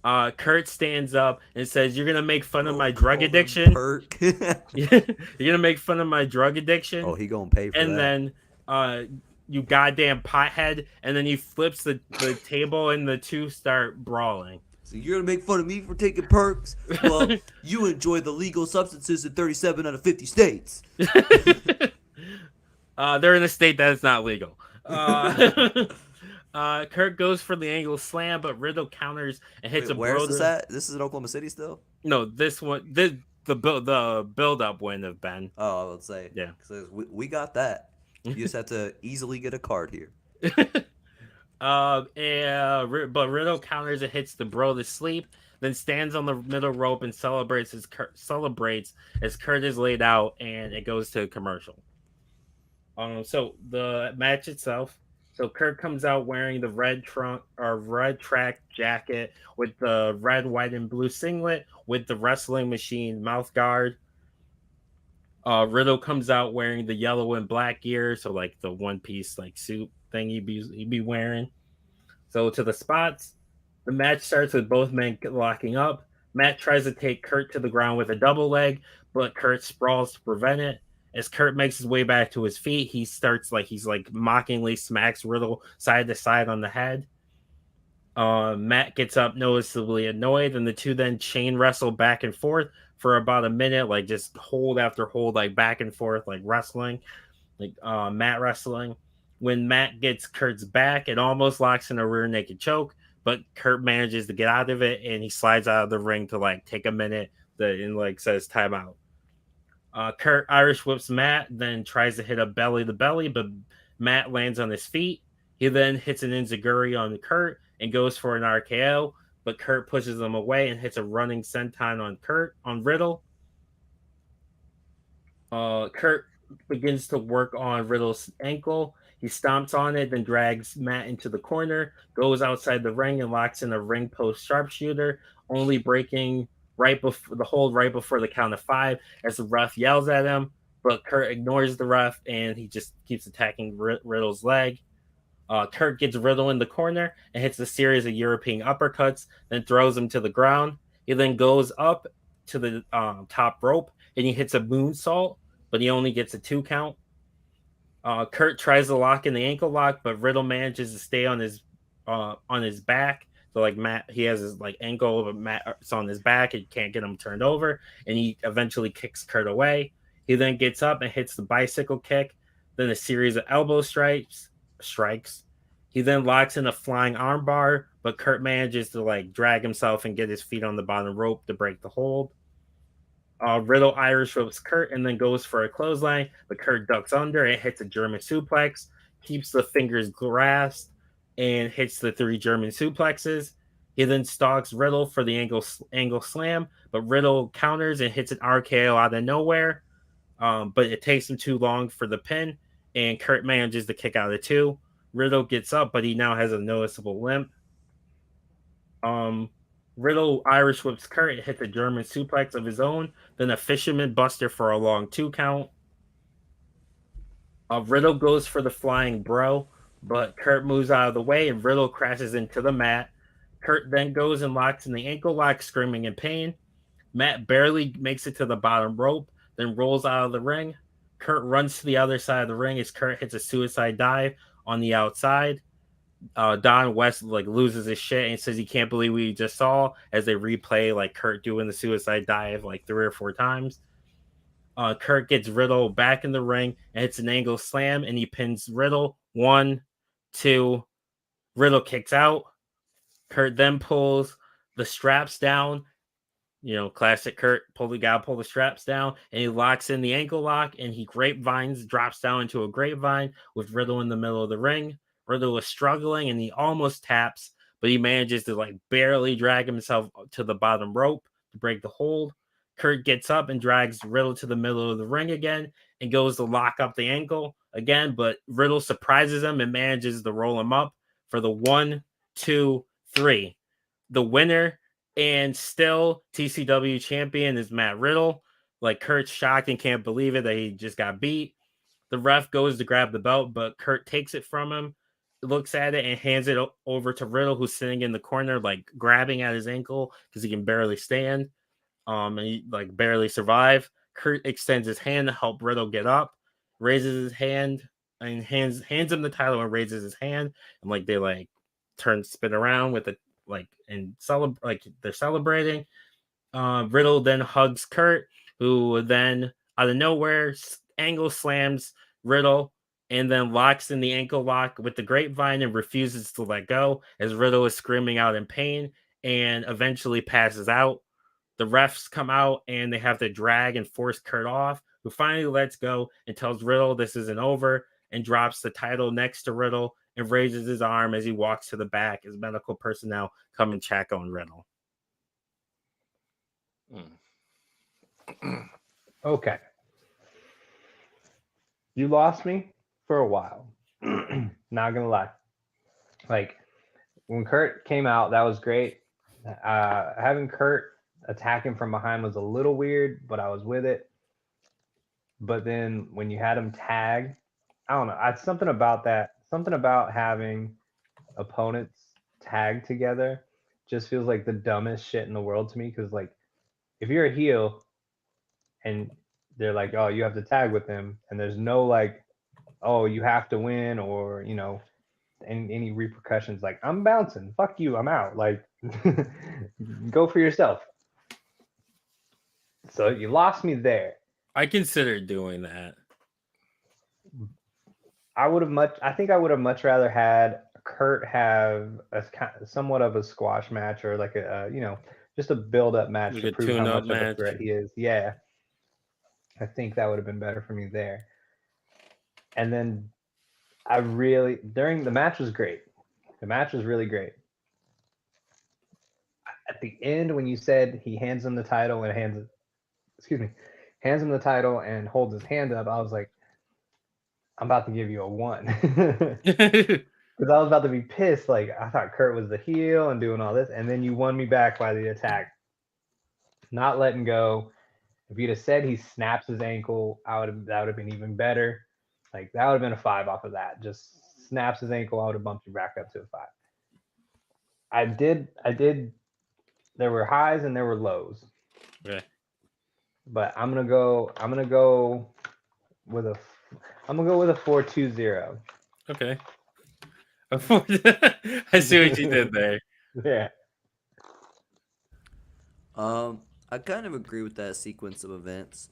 Kurt stands up and says, "You're gonna make fun of my drug addiction. Perk. You're gonna make fun of my drug addiction." Oh, he gonna pay for and that. then you goddamn pothead, and then he flips the table and the two start brawling. So you're gonna make fun of me for taking perks? Well, you enjoy the legal substances in 37 out of 50 states. They're in a state that is not legal. Kurt goes for the angle slam, but Riddle counters and hits Wait, a where's brother. this at? This is in Oklahoma City still? No, the build up win of Ben. Oh, I would say. Yeah. 'Cause we got that. You just have to easily get a card here. But Riddle counters and hits the bro to sleep, then stands on the middle rope and celebrates as Kurt is laid out, and it goes to a commercial. So the match itself. So Kurt comes out wearing the red track jacket with the red, white, and blue singlet with the wrestling machine mouth guard. Riddle comes out wearing the yellow and black gear, so like the one piece like suit thing he'd be wearing. So to the spots, the match starts with both men locking up. Matt tries to take Kurt to the ground with a double leg, but Kurt sprawls to prevent it. As Kurt makes his way back to his feet, he's mockingly smacks Riddle side to side on the head. Matt gets up noticeably annoyed, and the two then chain wrestle back and forth for about a minute, like just hold after hold, like back and forth, like wrestling, like mat wrestling. When Matt gets Kurt's back, it almost locks in a rear naked choke, but Kurt manages to get out of it, and he slides out of the ring to like take a minute and like says timeout. Kurt Irish whips Matt, then tries to hit a belly to belly, but Matt lands on his feet. He then hits an enziguri on Kurt and goes for an RKO, but Kurt pushes him away and hits a running senton on Riddle. Kurt begins to work on Riddle's ankle. He stomps on it, then drags Matt into the corner, goes outside the ring and locks in a ring post sharpshooter, only breaking right before the count of 5 as the ref yells at him, but Kurt ignores the ref and he just keeps attacking Riddle's leg. Kurt gets Riddle in the corner and hits a series of European uppercuts, then throws him to the ground. He then goes up to the top rope and he hits a moonsault, but he only gets a 2 count. Kurt tries to lock in the ankle lock, but Riddle manages to stay on his back. So like Matt, he has his like ankle over Matt, it's on his back. He can't get him turned over, and he eventually kicks Kurt away. He then gets up and hits the bicycle kick, then a series of elbow strikes. He then locks in a flying armbar, but Kurt manages to like drag himself and get his feet on the bottom rope to break the hold. Riddle Irish whips Kurt and then goes for a clothesline, but Kurt ducks under and hits a German suplex, keeps the fingers grasped, and hits the 3 German suplexes. He then stalks Riddle for the angle slam, but Riddle counters and hits an RKO out of nowhere. But it takes him too long for the pin, and Kurt manages to kick out of 2. Riddle gets up, but he now has a noticeable limp. Riddle Irish whips Kurt and hits a German suplex of his own, then a fisherman buster for a long 2 count. Riddle goes for the flying bro, but Kurt moves out of the way and Riddle crashes into the mat. Kurt then goes and locks in the ankle lock, screaming in pain. Matt barely makes it to the bottom rope, then rolls out of the ring. Kurt runs to the other side of the ring as Kurt hits a suicide dive on the outside. Don West like loses his shit and says he can't believe what he just saw as they replay like Kurt doing the suicide dive like 3 or 4 times. Kurt gets Riddle back in the ring and hits an angle slam and he pins Riddle. 1, 2. Riddle kicks out. Kurt then pulls the straps down. You know, classic Kurt, pull the straps down, and he locks in the ankle lock, and he drops down into a grapevine with Riddle in the middle of the ring. Riddle is struggling, and he almost taps, but he manages to like barely drag himself to the bottom rope to break the hold. Kurt gets up and drags Riddle to the middle of the ring again and goes to lock up the ankle again, but Riddle surprises him and manages to roll him up for the 1, 2, 3. The winner and still TCW champion is Matt Riddle. Like Kurt's shocked and can't believe it that he just got beat. The ref goes to grab the belt, but Kurt takes it from him, looks at it, and hands it over to Riddle, who's sitting in the corner, like grabbing at his ankle because he can barely stand. And he like barely survive. Kurt extends his hand to help Riddle get up, raises his hand and hands him the title and raises his hand, and like they like spin around with it like and they're celebrating. Riddle then hugs Kurt, who then out of nowhere angle slams Riddle and then locks in the ankle lock with the grapevine and refuses to let go as Riddle is screaming out in pain and eventually passes out. The refs come out and they have to drag and force Kurt off, who finally lets go and tells Riddle this isn't over and drops the title next to Riddle and raises his arm as he walks to the back as medical personnel come and check on Riddle. Okay. You lost me for a while. Not gonna lie. Like when Kurt came out, that was great. Having Kurt attack him from behind was a little weird, but I was with it. But then when you had him tag, I don't know. Something about that. Something about having opponents tag together just feels like the dumbest shit in the world to me. Because like, if you're a heel and they're like, oh, you have to tag with them, and there's no like, oh, you have to win, or you know, any repercussions. Like, I'm bouncing. Fuck you. I'm out. Like, go for yourself. So you lost me there. I considered doing that. I think I would have much rather had Kurt have somewhat of a squash match or like a you know, just a build-up match Like to a prove how tune-up much of a match. threat he is. Yeah, I think that would have been better for me there. And then during the match was great. The match was really great. At the end, when you said he hands him the title and hands him the title and holds his hand up, I was like, I'm about to give you a 1. Because I was about to be pissed. Like, I thought Kurt was the heel and doing all this. And then you won me back by the attack. Not letting go. If you'd have said he snaps his ankle, that would have been even better. Like, that would have been a 5 off of that. Just snaps his ankle, I would have bumped you back up to a 5. I did. There were highs and there were lows. Okay. But I'm gonna go with a. I'm gonna go with a 4-2-0. Okay. I see what you did there. Yeah. I kind of agree with that sequence of events.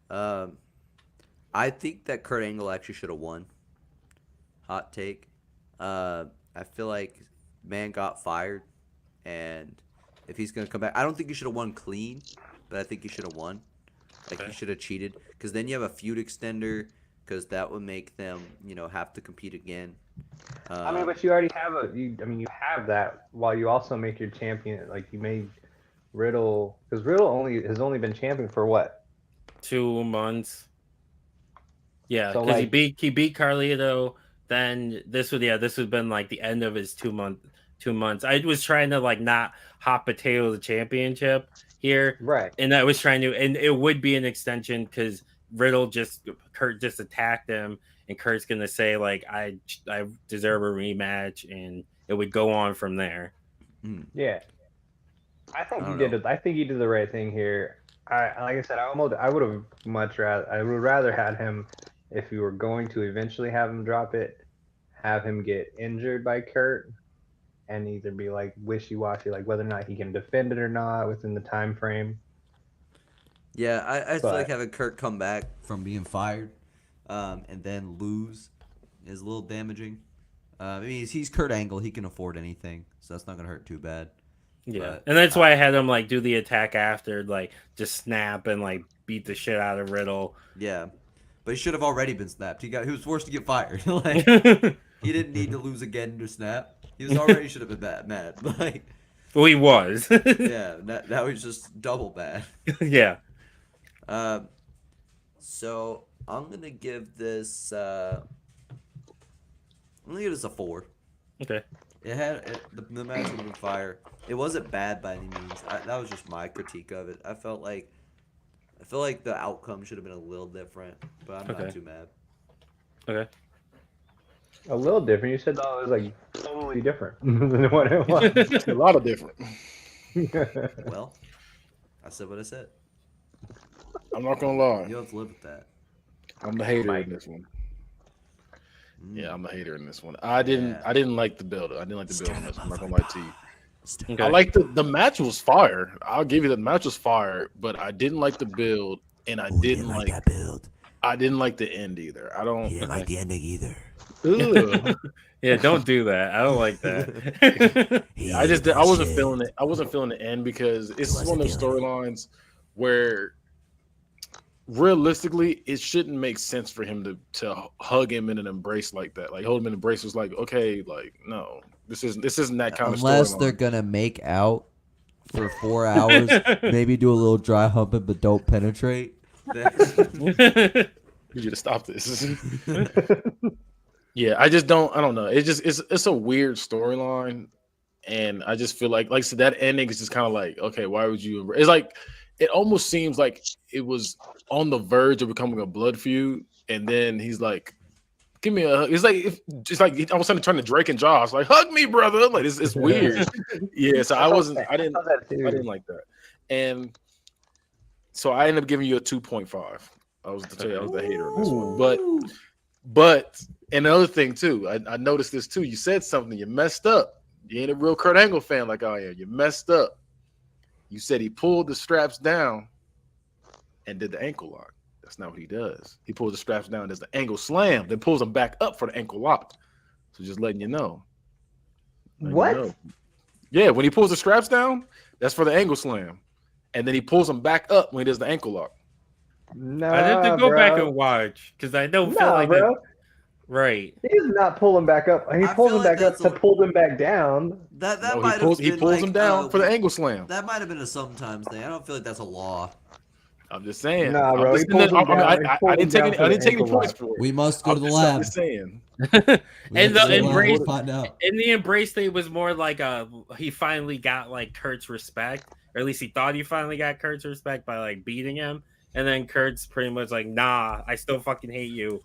I think that Kurt Angle actually should have won. Hot take. I feel like man got fired, and if he's gonna come back, I don't think he should have won clean, but I think he should have won. Like he should have cheated, because then you have a feud extender, because that would make them, have to compete again. I mean, but you already have you have that while you also make your champion. Like you made Riddle, because Riddle has only been champion for what? 2 months. Yeah, So, because like- he beat Carlito. Then this would have been like the end of his 2 months. I was trying to like not hot potato the championship here, Right. and I was trying to, and it would be an extension because Kurt just attacked him, and Kurt's gonna say like I deserve a rematch, and it would go on from there. Yeah. I think I he don't did it. I think he did the right thing here. Like I said, I would have I would rather had him, if you were going to eventually have him drop it, have him get injured by Kurt, and either be like wishy-washy, like whether or not he can defend it or not within the time frame. Yeah, I feel like But- having Kurt come back from being fired, and then lose is a little damaging. I mean, he's Kurt Angle; he can afford anything, so that's not gonna hurt too bad. Yeah, But, and that's why I had him like do the attack after, like just snap and like beat the shit out of Riddle. Yeah, but he should have already been snapped. He was forced to get fired. Like he didn't need to lose again to snap. He was already should have been mad. Like Well, he was. yeah, that was just double bad. Yeah. So I'm gonna give this. I'm gonna give this a 4. Okay. The match would have been fire. It wasn't bad by any means. That was just my critique of it. I feel like the outcome should have been a little different, but I'm Okay. not too mad. Okay. A little different. You said that was like totally different than what it was. A lot of different. Well, I said what I said. I'm not gonna lie. You have to live with that. I'm the hater Mike. in this one. Mm. Yeah, I'm the hater in this one. I didn't like the build. I didn't like the build on this. I'm not gonna lie to you. Okay. I like the match was fire. I'll give you the match was fire, but I didn't like the build, and I didn't like that build. I didn't like the end either. I don't. He didn't like the ending either. Ugh. Yeah, don't do that. I don't like that. I wasn't feeling it. I wasn't feeling the end because it's one of those storylines where realistically it shouldn't make sense for him to hug him in an embrace like that. Like hold him in an embrace was like, okay, like no, this isn't that kind Unless of they're storyline. gonna make out for 4 hours, maybe do a little dry humping, but don't penetrate. You should have stopped this. Yeah, I don't know. It's a weird storyline, and I just feel like I said, that ending is just kind of like, okay, why would you? It's like it almost seems like it was on the verge of becoming a blood feud, and then he's like, "Give me a hug." It's like all of a sudden turned to Drake and Josh, like, "Hug me, brother." Like it's weird. Yeah, so I didn't like that, and so I ended up giving you a 2.5. I was the hater on this one, but another thing too, I noticed this too. You said something. You messed up. You ain't a real Kurt Angle fan like I am. You messed up. You said he pulled the straps down and did the ankle lock. That's not what he does. He pulls the straps down, does the ankle slam, then pulls them back up for the ankle lock. So just letting you know. What? Yeah, when he pulls the straps down, that's for the ankle slam, and then he pulls them back up when he does the ankle lock. No, I had to go bro. back and watch because I don't feel Nah, like bro. right. He's not pulling back up. He I pulls feel him like back up that's to pull them back down. That No, might have he been pulls like, him down for the ankle slam. That might have been a sometimes thing. I don't feel like that's a law. I'm just saying. Nah, bro, I'm he just pulls saying, him down. He I pulls didn't him take down any. for I the didn't take any ankle points lock. for it. We must go to the I'm lab. just saying. We And have to the go to the lab. embrace- We'll find out. In the embrace thing was more like he finally got like Kurt's respect, or at least he thought he finally got Kurt's respect by like beating him, and then Kurt's pretty much like, "Nah, I still fucking hate you."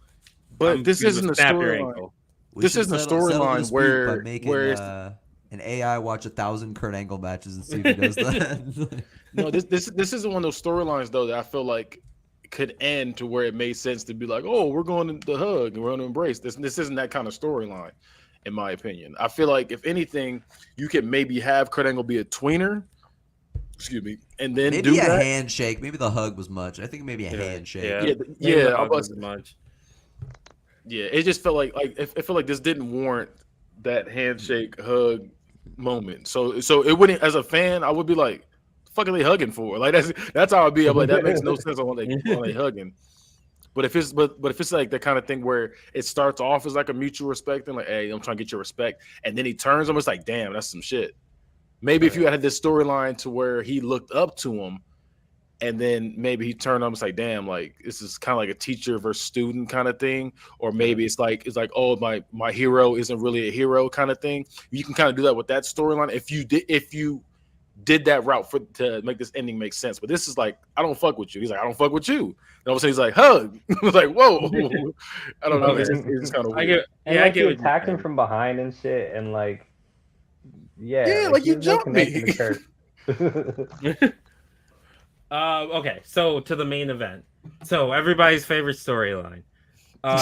But I'm this gonna isn't a snap your storyline. ankle." We This should isn't a settle the storyline dispute where- by making where it's- an AI watch 1,000 Kurt Angle matches and see if he does that. No, this isn't one of those storylines though that I feel like could end to where it made sense to be like, oh, we're going to hug and we're going to embrace. This isn't that kind of storyline, in my opinion. I feel like if anything, you could maybe have Kurt Angle be a tweener. Excuse me, and then Maybe do a that. handshake. Maybe the hug was much. I think maybe a handshake. Yeah. I was much. Yeah, it just felt like it felt like this didn't warrant that handshake hug moment. So it wouldn't, as a fan, I would be like, "The fuck are they hugging for?" Like that's how I'd be. I'm like, that makes no sense on they hugging. But if it's if it's like the kind of thing where it starts off as like a mutual respect and like, hey, I'm trying to get your respect, and then he turns him, it's like, damn, that's some shit. Maybe if you had this storyline to where he looked up to him. And then maybe he turned on, it's like, damn, like this is kind of like a teacher versus student kind of thing, or maybe it's like, oh, my hero isn't really a hero kind of thing. You can kind of do that with that storyline if you did that route to make this ending make sense. But this is like, I don't fuck with you. He's like, I don't fuck with you. And all of a sudden he's like, hug. I was like, whoa, I don't know. It's kind of weird. I get. You attacked him from behind and shit, and like, like you jumped me. Okay, so to the main event. So everybody's favorite storyline.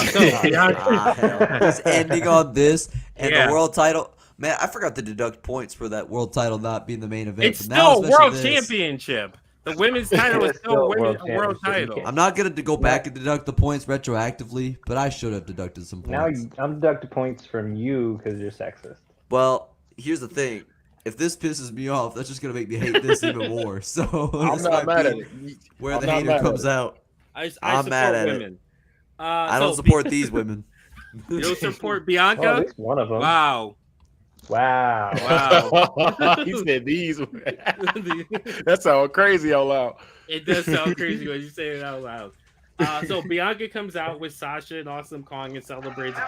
He's ending on this and the world title. Man, I forgot to deduct points for that world title not being the main event. It's still world championship. The women's title is still world title. I'm not going to go back and deduct the points retroactively, but I should have deducted some points. Now I'm deducting points from you because you're sexist. Well, here's the thing. If this pisses me off, that's just gonna make me hate this even more. So I'm not mad at it. Where the hater comes out, I'm mad at women. I don't support these women. You don't support Bianca? Oh, at least one of them. Wow. He said these. That sounds crazy out loud. It does sound crazy when you say it out loud. So Bianca comes out with Sasha and Awesome Kong and celebrates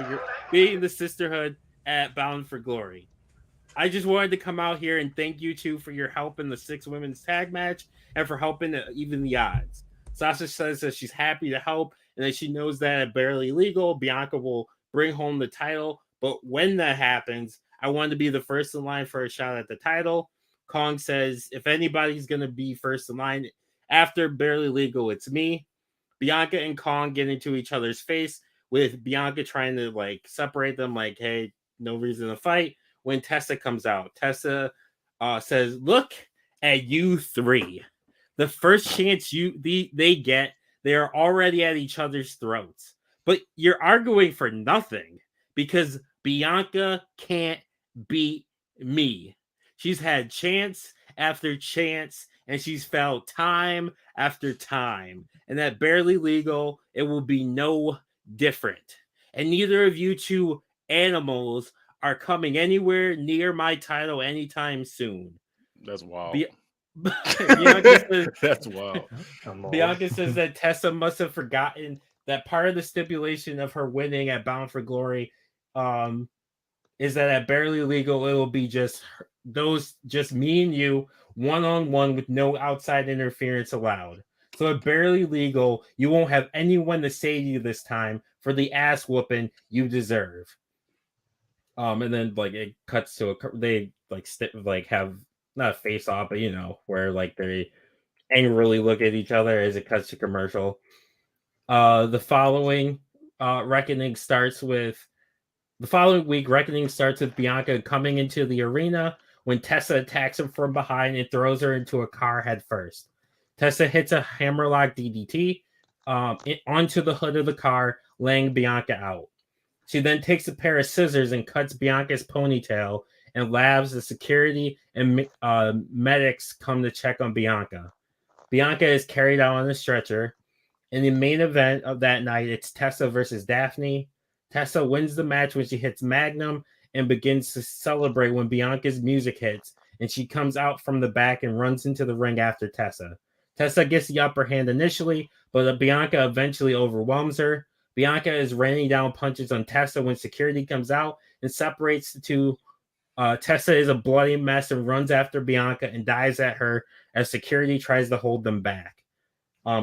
being the sisterhood at Bound for Glory. I just wanted to come out here and thank you two for your help in the 6 women's tag match and for helping to even the odds. Sasha says that she's happy to help and that she knows that at Barely Legal, Bianca will bring home the title. But when that happens, I want to be the first in line for a shot at the title. Kong says, if anybody's going to be first in line after Barely Legal, it's me. Bianca and Kong get into each other's face with Bianca trying to like separate them like, hey, no reason to fight. When Tessa comes out, Tessa says, look at you 3. The first chance they get, they are already at each other's throats. But you're arguing for nothing because Bianca can't beat me. She's had chance after chance, and she's failed time after time. And at Barely Legal, it will be no different. And neither of you two animals are coming anywhere near my title anytime soon. That's wild. That's wild. Bianca says that Tessa must have forgotten that part of the stipulation of her winning at Bound for Glory is that at Barely Legal, it will be just me and you, one-on-one with no outside interference allowed. So at Barely Legal, you won't have anyone to save you this time for the ass whooping you deserve. And then like it cuts to they have not a face off, but where like they angrily look at each other as it cuts to commercial. The following week, Reckoning starts with Bianca coming into the arena when Tessa attacks him from behind and throws her into a car head first. Tessa hits a hammerlock DDT onto the hood of the car, laying Bianca out. She then takes a pair of scissors and cuts Bianca's ponytail, and labs, the security, and medics come to check on Bianca. Bianca is carried out on a stretcher. In the main event of that night, it's Tessa versus Daphne. Tessa wins the match when she hits Magnum and begins to celebrate when Bianca's music hits, and she comes out from the back and runs into the ring after Tessa. Tessa gets the upper hand initially, but Bianca eventually overwhelms her. Bianca is raining down punches on Tessa when security comes out and separates the two. Tessa is a bloody mess and runs after Bianca and dives at her as security tries to hold them back.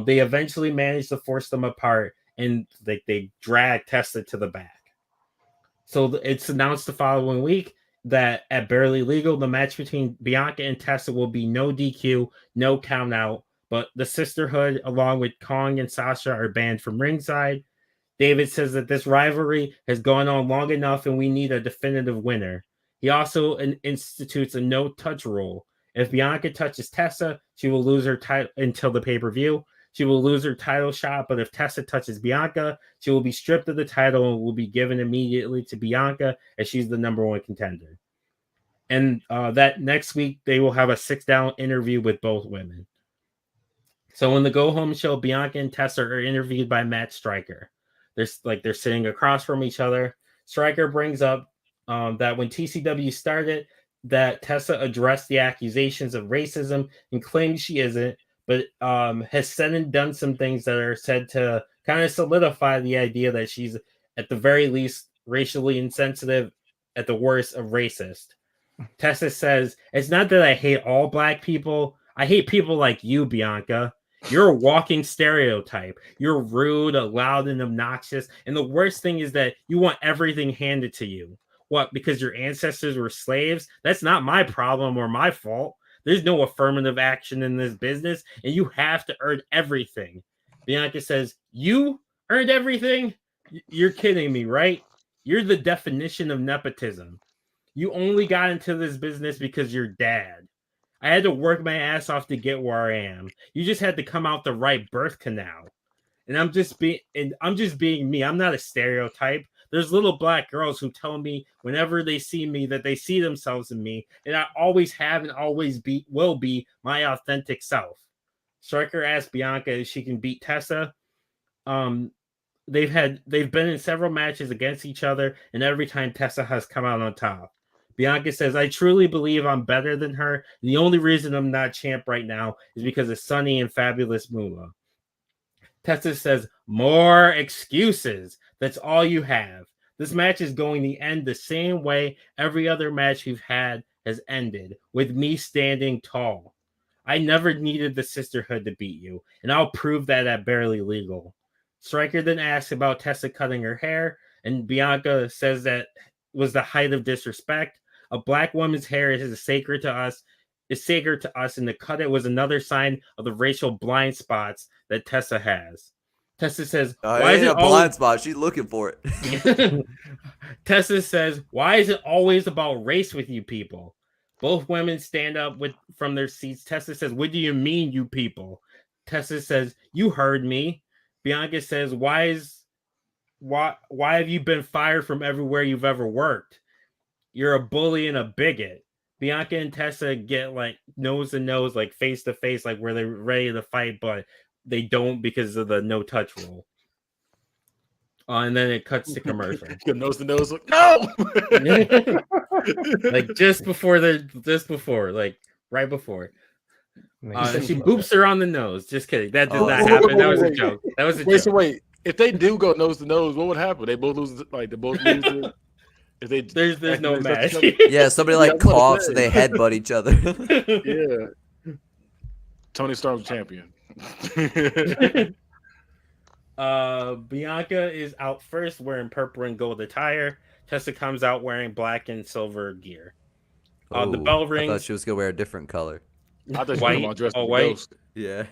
They eventually manage to force them apart, and they drag Tessa to the back. So it's announced the following week that at Barely Legal, the match between Bianca and Tessa will be no DQ, no count out. but the Sisterhood, along with Kong and Sasha, are banned from ringside. David says that this rivalry has gone on long enough and we need a definitive winner. He also institutes a no-touch rule. If Bianca touches Tessa, she will lose her title until the pay-per-view. She will lose her title shot, but if Tessa touches Bianca, she will be stripped of the title and will be given immediately to Bianca as she's the number one contender. And that next week, they will have a sit-down interview with both women. So in the go-home show, Bianca and Tessa are interviewed by Matt Striker. They're sitting across from each other. Striker brings up that when TCW started, that Tessa addressed the accusations of racism and claims she isn't, but has said and done some things that are said to kind of solidify the idea that she's at the very least racially insensitive, at the worst a racist. Tessa says, "It's not that I hate all black people. I hate people like you, Bianca. You're a walking stereotype. You're rude, loud, and obnoxious. And the worst thing is that you want everything handed to you. What, because your ancestors were slaves? That's not my problem or my fault. There's no affirmative action in this business, and you have to earn everything." Bianca says, "You earned everything? You're kidding me, right? You're the definition of nepotism. You only got into this business because your dad. I had to work my ass off to get where I am. You just had to come out the right birth canal. And I'm just being me. I'm not a stereotype. There's little black girls who tell me whenever they see me that they see themselves in me, and I always have and always will be my authentic self." Striker asks Bianca if she can beat Tessa. They've been in several matches against each other, and every time Tessa has come out on top. Bianca says, "I truly believe I'm better than her. The only reason I'm not champ right now is because of Sunny and Fabulous Moolah." Tessa says, "More excuses. That's all you have. This match is going to end the same way every other match you've had has ended, with me standing tall. I never needed the Sisterhood to beat you, and I'll prove that at Barely Legal." Striker then asks about Tessa cutting her hair, and Bianca says that was the height of disrespect. "A black woman's hair is sacred to us, and to cut it was another sign of the racial blind spots that Tessa has." Tessa says, "Why is it a blind spot? She's looking for it." Tessa says, "Why is it always about race with you people?" Both women stand up from their seats. Tessa says, "What do you mean, you people?" Tessa says, "You heard me." Bianca says, why have you been fired from everywhere you've ever worked? You're a bully and a bigot. Bianca and Tessa get like nose to nose, like face to face, like where they're ready to fight, but they don't because of the no touch rule. And then it cuts to commercial. Nose to nose, like, no. Like like right before. She boops her on the nose. Just kidding. That did not happen. That was a joke. That was a joke. So wait. If they do go nose to nose, what would happen? They both lose. Like they both lose. If they there's no match. Yeah, somebody like coughs and they headbutt each other. Yeah. Tony Storm's champion. Bianca is out first wearing purple and gold attire. Tessa comes out wearing black and silver gear. The bell rings. I thought she was gonna wear a different color. I thought she was dressed as a ghost. Yeah.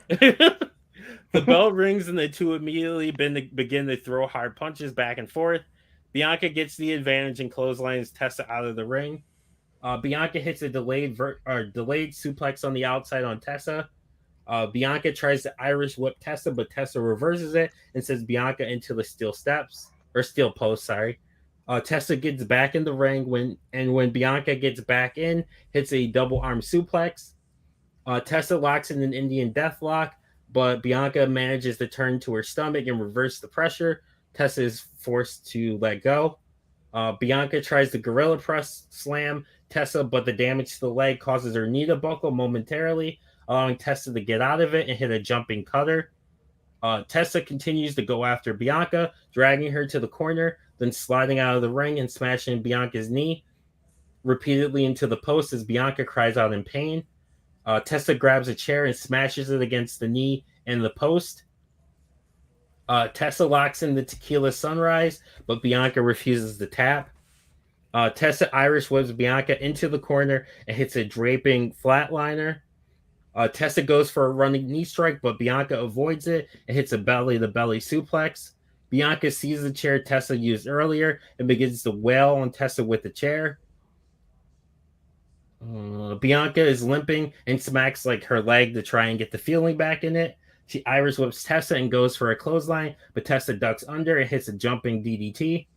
The bell rings and the two immediately begin to throw hard punches back and forth. Bianca gets the advantage and clotheslines Tessa out of the ring. Bianca hits a delayed suplex on the outside on Tessa. Bianca tries to Irish whip Tessa, but Tessa reverses it and sends Bianca into the steel post. Tessa gets back in the ring when Bianca gets back in, hits a double arm suplex. Tessa locks in an Indian deathlock, but Bianca manages to turn to her stomach and reverse the pressure. Tessa is forced to let go. Bianca tries the gorilla press slam Tessa, but the damage to the leg causes her knee to buckle momentarily, allowing Tessa to get out of it and hit a jumping cutter. Tessa continues to go after Bianca, dragging her to the corner, then sliding out of the ring and smashing Bianca's knee repeatedly into the post as Bianca cries out in pain. Tessa grabs a chair and smashes it against the knee and the post. Tessa locks in the Tequila Sunrise, but Bianca refuses to tap. Tessa Irish whips Bianca into the corner and hits a draping flatliner. Tessa goes for a running knee strike, but Bianca avoids it and hits a belly-to-belly suplex. Bianca sees the chair Tessa used earlier and begins to wail on Tessa with the chair. Bianca is limping and smacks like her leg to try and get the feeling back in it. She Irish whips Tessa and goes for a clothesline, but Tessa ducks under and hits a jumping DDT.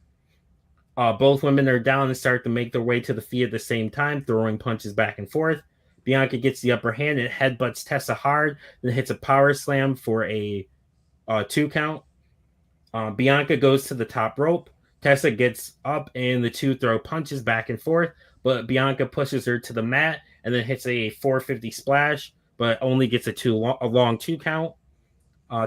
Both women are down and start to make their way to the feet at the same time, throwing punches back and forth. Bianca gets the upper hand and headbutts Tessa hard, then hits a power slam for a 2 count. Bianca goes to the top rope. Tessa gets up and the two throw punches back and forth, but Bianca pushes her to the mat and then hits a 450 splash, but only gets a long 2 count.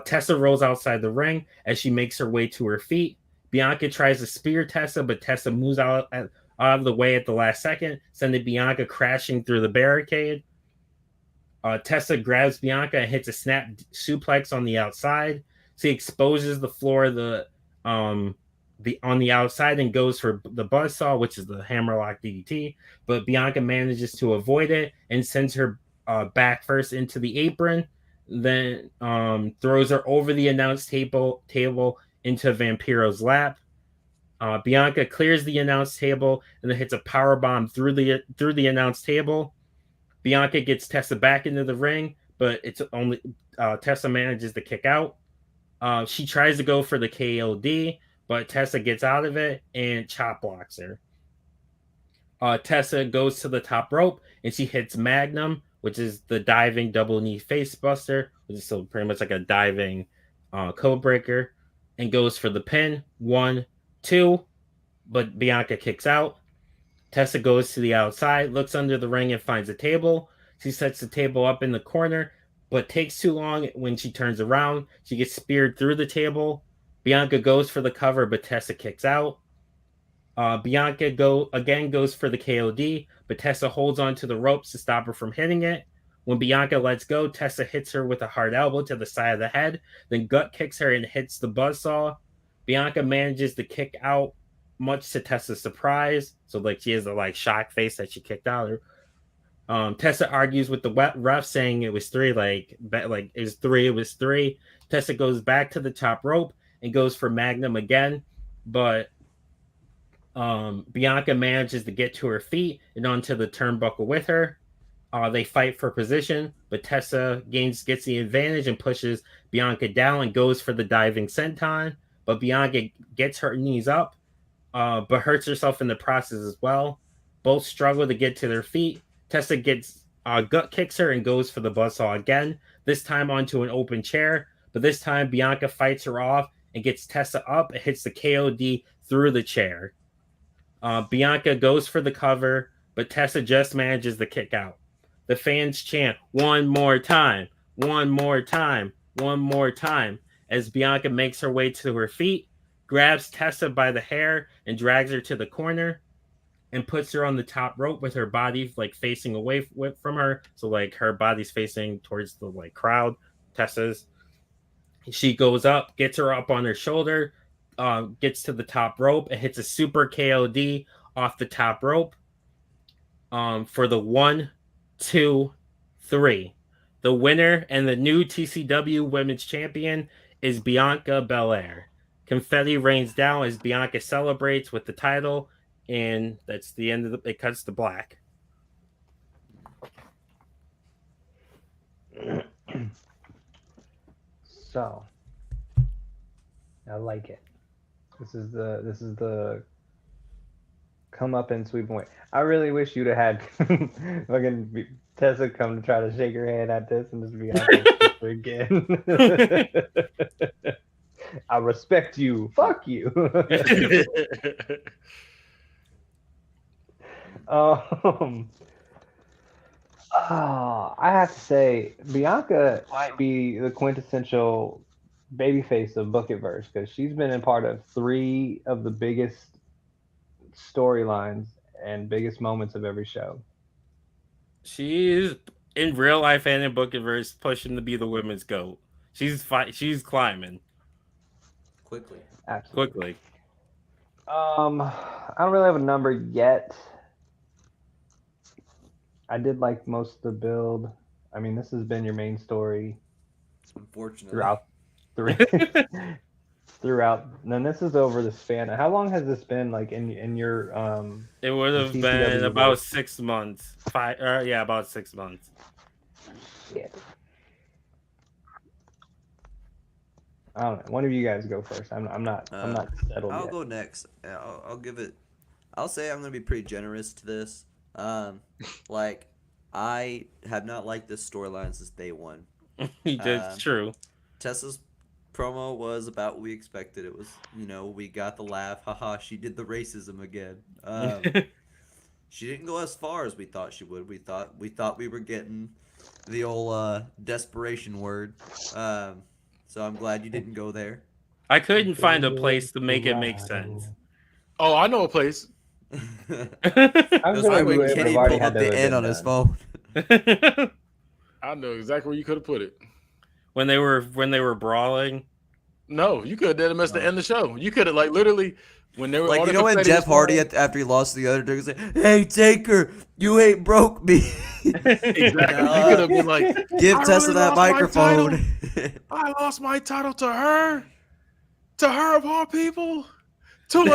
Tessa rolls outside the ring as she makes her way to her feet. Bianca tries to spear Tessa, but Tessa moves out of the way at the last second, sending Bianca crashing through the barricade. Tessa grabs Bianca and hits a snap suplex on the outside. She exposes the floor on the outside and goes for the buzzsaw, which is the hammerlock DDT. But Bianca manages to avoid it and sends her back first into the apron, then throws her over the announce table into Vampiro's lap. Bianca clears the announce table and then hits a power bomb through the announce table. Bianca gets Tessa back into the ring, but it's only Tessa manages to kick out. She tries to go for the KOD, but Tessa gets out of it and chop blocks her. Tessa goes to the top rope and she hits Magnum, which is the diving double knee face buster, which is so pretty much like a diving code breaker, and goes for the pin. 1, 2, but Bianca kicks out. Tessa goes to the outside, looks under the ring and finds a table. She sets the table up in the corner, but takes too long when she turns around. She gets speared through the table. Bianca goes for the cover, but Tessa kicks out. Bianca goes for the KOD, but Tessa holds on to the ropes to stop her from hitting it. When Bianca lets go, Tessa hits her with a hard elbow to the side of the head, then gut kicks her and hits the buzzsaw. Bianca manages to kick out, much to Tessa's surprise. So like she has a shock face that she kicked out. Tessa argues with the ref saying it was 3, it was 3. Tessa goes back to the top rope and goes for Magnum again, but Bianca manages to get to her feet and onto the turnbuckle with her. They fight for position, but Tessa gets the advantage and pushes Bianca down and goes for the diving senton. But Bianca gets her knees up, but hurts herself in the process as well. Both struggle to get to their feet. Tessa gets gut kicks her and goes for the buzzsaw again, this time onto an open chair. But this time Bianca fights her off and gets Tessa up and hits the KOD through the chair. Bianca goes for the cover, but Tessa just manages to kick out. The fans chant, "One more time, one more time, one more time," as Bianca makes her way to her feet, grabs Tessa by the hair and drags her to the corner and puts her on the top rope with her body facing away from her. So her body's facing towards the crowd, Tessa's. She goes up, gets her up on her shoulder, gets to the top rope and hits a super KOD off the top rope for the 1, 2, 3. The winner and the new TCW Women's Champion is Bianca Belair. Confetti rains down as Bianca celebrates with the title, and that's the end of it. Cuts to black. So, I like it. This is the come up and sweep away. I really wish you'd have had fucking Tessa come to try to shake her hand at this and just be like again. I respect you. Fuck you. I have to say, Bianca might be the quintessential babyface of Bucketverse because she's been in part of 3 of the biggest storylines and biggest moments of every show. She's in real life and in Bucketverse pushing to be the women's GOAT. She's climbing Quickly. quickly. I don't really have a number yet. I did like most of the build. I mean, this has been your main story Unfortunately. throughout throughout. And this is over the span. How long has this been like in your It would have TCW been about work? 6 months. About 6 months. Yeah. I don't know. One of you guys go first. I'm not settled I'll yet. go next. I'll give it. I'll say I'm gonna be pretty generous to this. Like I have not liked this storyline since day one. That's true. Tessa's promo was about what we expected. It was, we got the laugh. Haha, she did the racism again. She didn't go as far as we thought she would. We thought we were getting the old desperation word. So I'm glad you didn't go there. I couldn't find a place to make it make sense. Oh, I know a place. I It was feel right like we when would have Kenny already pulled had up to the have end been on his done. phone. I know exactly where you could have put it. when they were brawling. No, you could have done it to end the show. You could have literally when they were Like, all the when confetti Jeff was Hardy, flying- after he lost to the other dude, was like, "Hey, Taker, you ain't broke me." Exactly. You could have been like, Give I Tessa really that lost my microphone. I lost my title to her of all people. And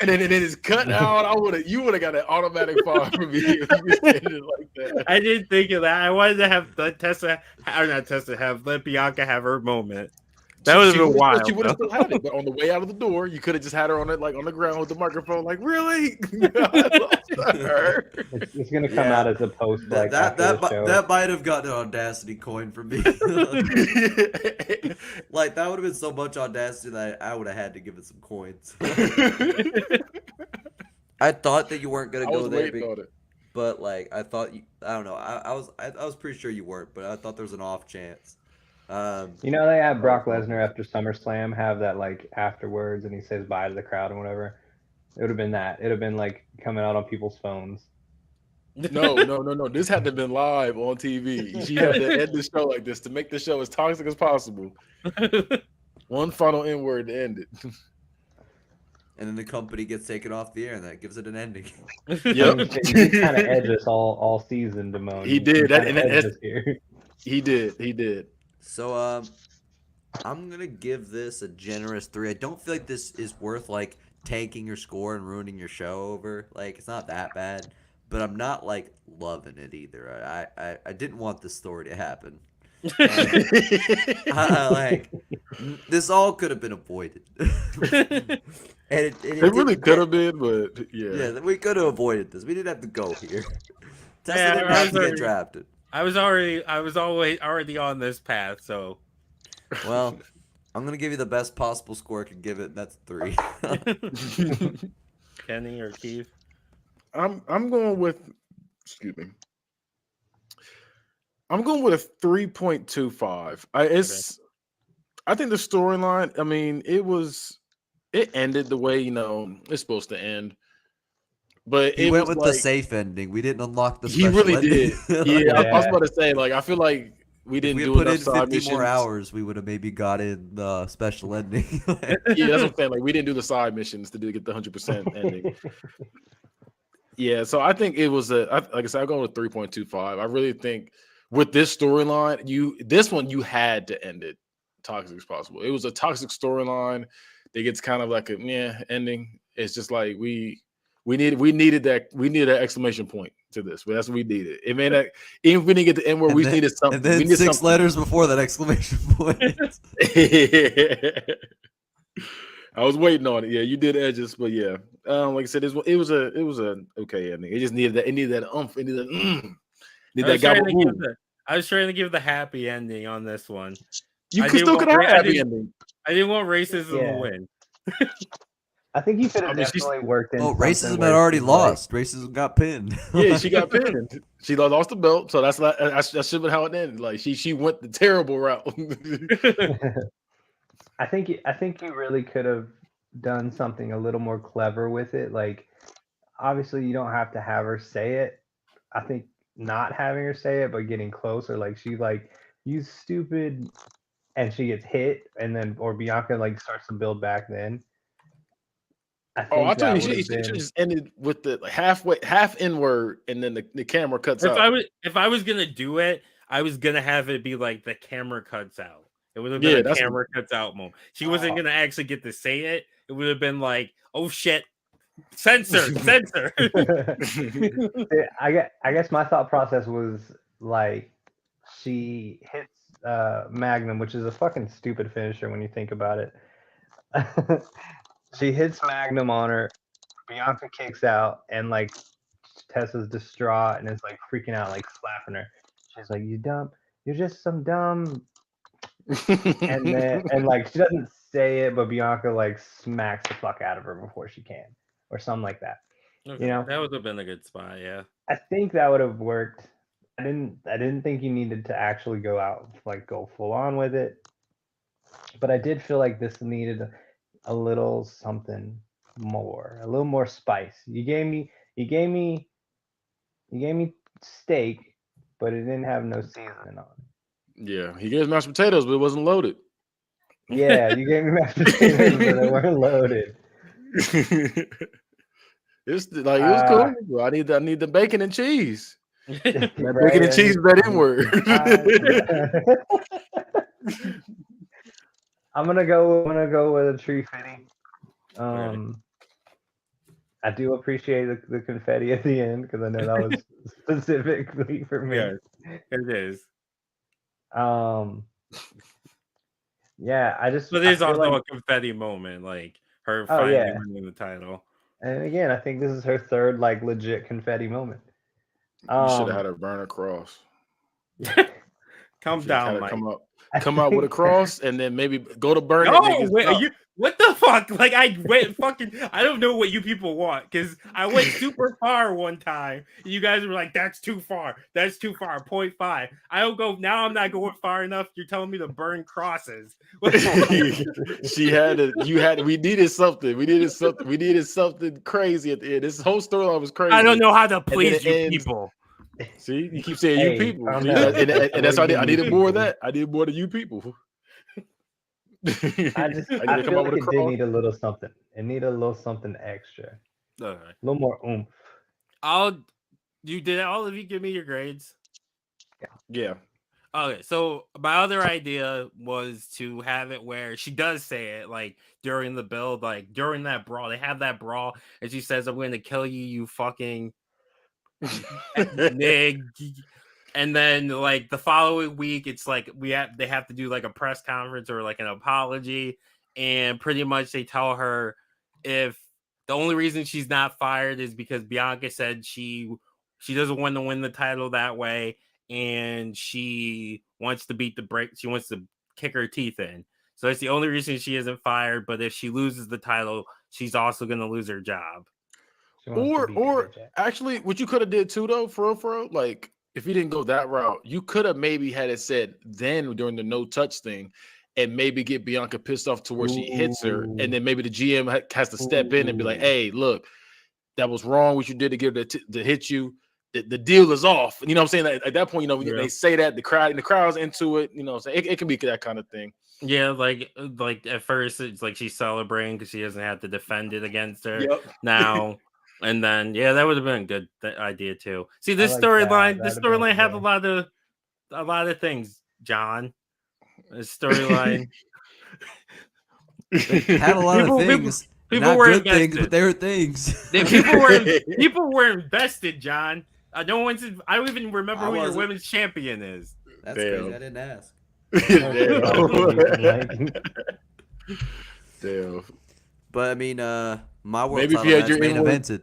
then it's cut out. You would have got an automatic fall from me if you were standing like that. I didn't think of that. I wanted to have let Bianca have her moment. That would have been wild. She would have still had it, but on the way out of the door, you could have just had her on the ground with the microphone. Like, really? I lost to her. It's gonna come out as a post like after the show. That might have gotten an audacity coin from me. Like, that would have been so much audacity that I would have had to give it some coins. I thought that you weren't gonna I go was there, waiting on it. but like I thought I don't know. I was pretty sure you weren't, but I thought there was an off chance. You know, they had Brock Lesnar after SummerSlam have that like afterwards, and he says bye to the crowd and whatever. It would have been that. It would have been like coming out on people's phones. No. This had to have been live on TV. She had to end the show like this to make the show as toxic as possible. One final N word to end it. And then the company gets taken off the air, and that gives it an ending. Yep. He kind of edged us all season, Damone. He did. Kinda edged us here. He did. So I'm gonna give this a generous 3. I don't feel like this is worth like tanking your score and ruining your show over. Like, it's not that bad, but I'm not like loving it either. I didn't want this story to happen. Like, this all could have been avoided. And it really didn't- could have been, but yeah. Yeah, we could have avoided this. We didn't have to go here. Tessa Yeah, didn't I have was to get already- drafted. I was already on this path, so Well, I'm gonna give you the best possible score I could give it, and that's 3. Kenny or Keith. I'm going with I'm going with a 3.25. I think the storyline, I mean, it ended the way, it's supposed to end. But He it went was with like, the safe ending. We didn't unlock the he special really ending. did. Yeah, I was about to say, like, I feel like we If didn't we had do put enough in side 50 missions. more hours, we would have maybe got in the special ending. Yeah, that's what I'm saying. Like, we didn't do the side missions to get the 100% ending. Yeah, so I think it was like I said, I'll go with 3.25. I really think with this storyline, you had to end it toxic as possible. It was a toxic storyline that gets kind of like a ending. It's just like we needed that exclamation point to this. But that's what we needed. It may not, even if we didn't get the end where we needed something. And then we needed 6 something. letters before that exclamation point. I was waiting on it. Yeah, you did edges, but yeah, like I said, it was a okay ending. It just needed that. It needed that oomph. It needed that. I was trying to give the happy ending on this one. You I could still didn't could have want- had I happy didn't- ending. I didn't want racism Yeah. to win. I think you could have I mean, she's- definitely worked in. Oh, something racism where had already she's like- lost. Racism got pinned. Yeah, she got pinned. She lost the belt, so that should have been how it ended. Like she went the terrible route. I think you really could have done something a little more clever with it. Like, obviously, you don't have to have her say it. I think not having her say it, but getting closer. Like, she like, you stupid, and she gets hit, and then or Bianca like starts to build back. Then I think I told that you would she have should been. just ended with the half inward, and then the camera cuts If out. I was gonna do it, I was gonna have it be like the camera cuts out. It would have Yeah, been a that's- camera cuts out moment. She wasn't gonna actually get to say it. It would have been like, oh shit, censor, censor. I guess my thought process was like she hits Magnum, which is a fucking stupid finisher when you think about it. She hits Magnum on her. Bianca kicks out, and like Tessa's distraught and is like freaking out, like slapping her. She's like, "You dumb, you're just some dumb." And then and like she doesn't say it, but Bianca like smacks the fuck out of her before she can, or something like that. Okay, You know? that would have been a good spot. Yeah. I think that would have worked. I didn't think you needed to actually go full on with it. But I did feel like this needed a little something more, a little more spice. You gave me steak, but it didn't have no seasoning on it. Yeah, he gave us mashed potatoes, but it wasn't loaded. Yeah, you gave me mashed potatoes, but they weren't loaded. It's like it was cool. Well, I need the bacon and cheese. That Right, bacon and cheese is that N word. I'm gonna go with a tree fitty. I do appreciate the confetti at the end because I know that was specifically for me. Yes, it is. Yeah, I just. But I there's feel also like- a confetti moment, like her Oh, finally yeah. winning the title. and again, I think this is her third like legit confetti moment. You should have had her burn a cross. Calm You should've down, had her Mike. come out with a cross, and then maybe go to burn it. No, niggas wait, up. what the fuck? Like I went fucking. I don't know what you people want because I went super far one time. And you guys were like, "That's too far. That's too far." 0.5. I don't go now. I'm not going far enough. You're telling me to burn crosses. She had it. You had. We needed something. We needed something crazy at the end. This whole storyline was crazy. I don't know how to then please it you ends- people. See, you keep saying Hey, you people, calm See, down. and that's how I What do you needed mean, more of people? that. I needed more of you people. I to feel like it did need a little something. It needed a little something extra, Okay. a little more oomph. You did all of you give me your grades? Yeah. Okay, so my other idea was to have it where she does say it like during the build, like during that brawl. They have that brawl, and she says, "I'm going to kill you, you fucking nig." And then like the following week, it's like they have to do like a press conference or like an apology, and pretty much they tell her if the only reason she's not fired is because Bianca said she doesn't want to win the title that way, and she wants to beat the break. She wants to kick her teeth in. So that's the only reason she isn't fired. But if she loses the title, she's also going to lose her job. She wants to beat the Or bitch ass. actually, what you could have did too, though, for real, like if you didn't go that route, you could have maybe had it said then during the no touch thing, and maybe get Bianca pissed off to where she hits her, Ooh. and then maybe the GM has to step in and be like, Ooh. "Hey, look, that was wrong. What you did to get her to hit you. The deal is off." You know what I'm saying? At that point, you know, Yeah. they say that the crowd's into it. You know, what I'm saying it can be that kind of thing. Yeah, like at first it's like she's celebrating because she doesn't have to defend it against her now. And then that would have been a good idea too. See, this like that. storyline, this That'd have been storyline have good. a lot of things, John. This storyline. Had a lot People- of things. people not were good things, invested. but they were things. People were invested, John. No one's. I don't even remember I who your wasn't. women's champion is. That's Damn. crazy. I didn't ask. Damn. But I mean, my world Maybe if title you had match your main N-word- evented.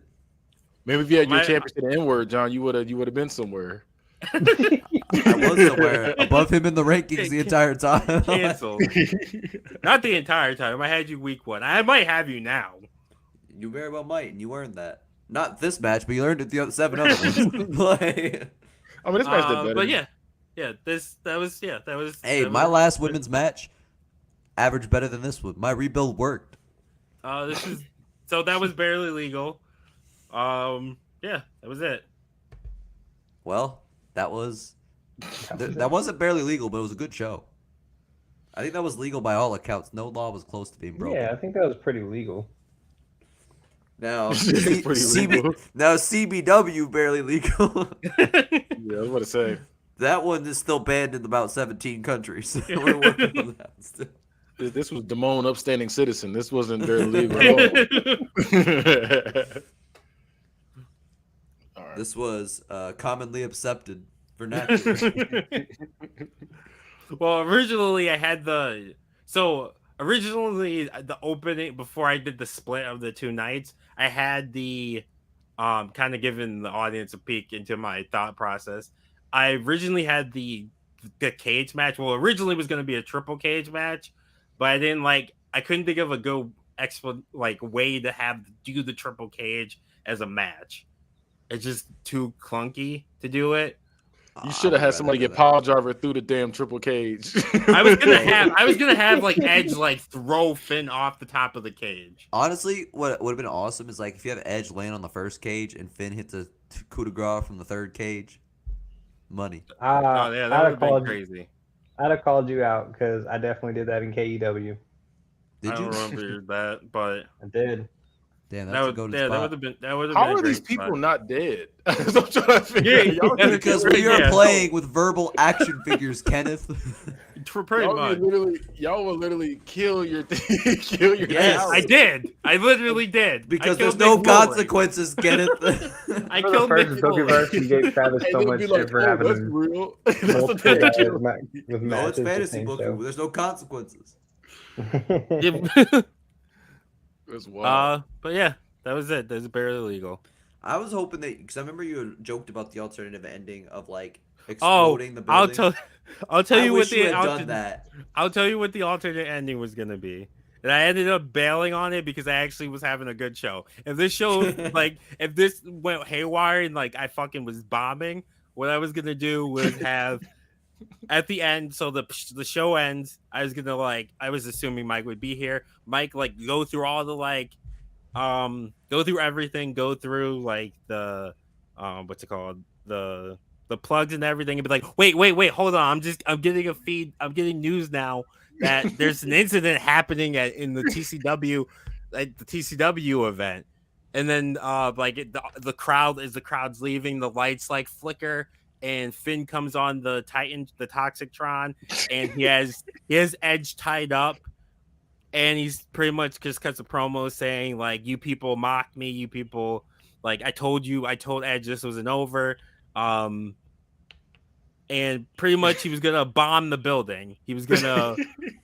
Maybe if you had your My- championship N-word, John, you would have been somewhere. I was somewhere Above him in the rankings the entire time. Canceled. Not the entire time. I had you week 1. I might have you now. You very well might, and you earned that. Not this match, but you earned it the other 7 other ones. Like, I mean, this match did better. But that was. Hey, that my was- last women's match averaged better than this one. My rebuild worked. This is so that was barely legal. That was it. Well, that wasn't barely legal, but it was a good show. I think that was legal by all accounts. No law was close to being broken. Yeah, I think that was pretty legal. now, It's pretty legal. now CBW barely legal. Yeah, I was about to say. That one is still banned in about 17 countries. We're working on that still. This was Damone upstanding citizen. This wasn't very legal at all. All right. This was commonly accepted vernacular. Well, originally I had originally the opening before I did the split of the two nights, I had the kind of giving the audience a peek into my thought process. I originally had the cage match. Well, originally it was going to be a triple cage match, but I couldn't think of a good way to do the triple cage as a match. It's just too clunky to do it. You should have had somebody get power driver through the damn triple cage. I was gonna have like Edge like throw Finn off the top of the cage. Honestly, what would have been awesome is like if you have Edge land on the first cage and Finn hits a coup de grace from the third cage. Money. Oh yeah, that would have been crazy. I'd have called you out because I definitely did that in KEW. Did I you? don't remember that, but I did. Damn, that that's a would go to that spot. would have been that would have How been. are a great these people spot. not dead? I'm trying to figure Yeah, out. Y'all Because we are Yeah. playing with verbal action figures, Kenneth. Pretty much. Y'all will literally kill your kill your Yes. talent. I did. I literally did. Because I there's killed no Nick Woolley. consequences, Kenneth. I For the killed first Nick Pokeverse, Woolley. you gave Travis And so they'll much be shit like, for oh, having that's him real. That's the multiple thing. guys with no, it's matches the fantasy same booking. show. There's no consequences. That's wild. But yeah, that was it. That's barely legal. I was hoping that because I remember you had joked about the alternative ending of like Oh, exploding the building. I'll tell you I what wish the you had done alternate. that. I'll tell you what the alternate ending was gonna be. And I ended up bailing on it because I actually was having a good show. If this show if this went haywire and like I fucking was bombing, what I was gonna do was have at the end, so the show ends. I was assuming Mike would be here. Mike go through all the go through everything, go through like the what's it called, the plugs and everything, and be like, wait, hold on, I'm getting a feed, I'm getting news now that there's an incident happening in the TCW, like the TCW event, and then the crowd's leaving, the lights like flicker, and Finn comes on the Titan, the Toxictron, and he has Edge tied up. And he's pretty much just cuts a promo saying, like, you people mocked me. You people, like, I told Edge this wasn't over. And pretty much he was going to bomb the building. He was going to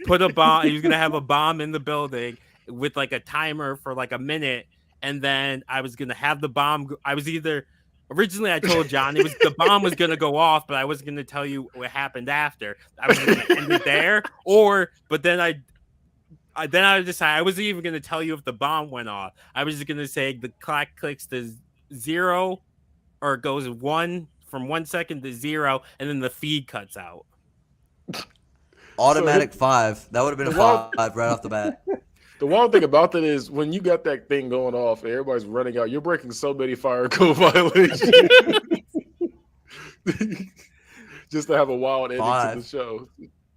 put a bomb. He was going to have a bomb in the building with, like, a timer for, like, a minute. And then I was going to have the bomb. Originally I told John the bomb was going to go off, but I wasn't going to tell you what happened after. I was going to end it there. But then I decided I wasn't even going to tell you if the bomb went off. I was just going to say the clock clicks to 0 or it goes 1 from 1 second to 0, and then the feed cuts out. Automatic 5. That would have been a 5 right off the bat. The one thing about that is when you got that thing going off and everybody's running out, you're breaking so many fire code violations. Just to have a wild ending to the show.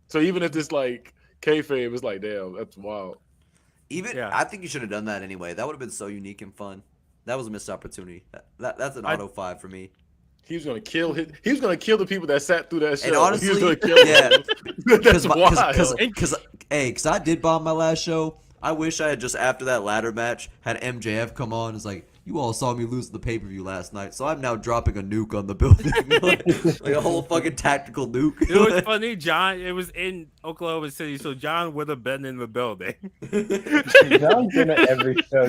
So even if it's like kayfabe, it's like, damn, that's wild. I think you should have done that anyway. That would have been so unique and fun. That was a missed opportunity. That's an auto 5 for me. He was gonna kill the people that sat through that show. And honestly, he was gonna kill them. That's wild. Because I did bomb my last show. I wish I had just after that ladder match had MJF come on. It's like, you all saw me lose the pay-per-view last night, so I'm now dropping a nuke on the building. like a whole fucking tactical nuke. It was funny, John. It was in Oklahoma City, so John would have been in the building. John's in it every show.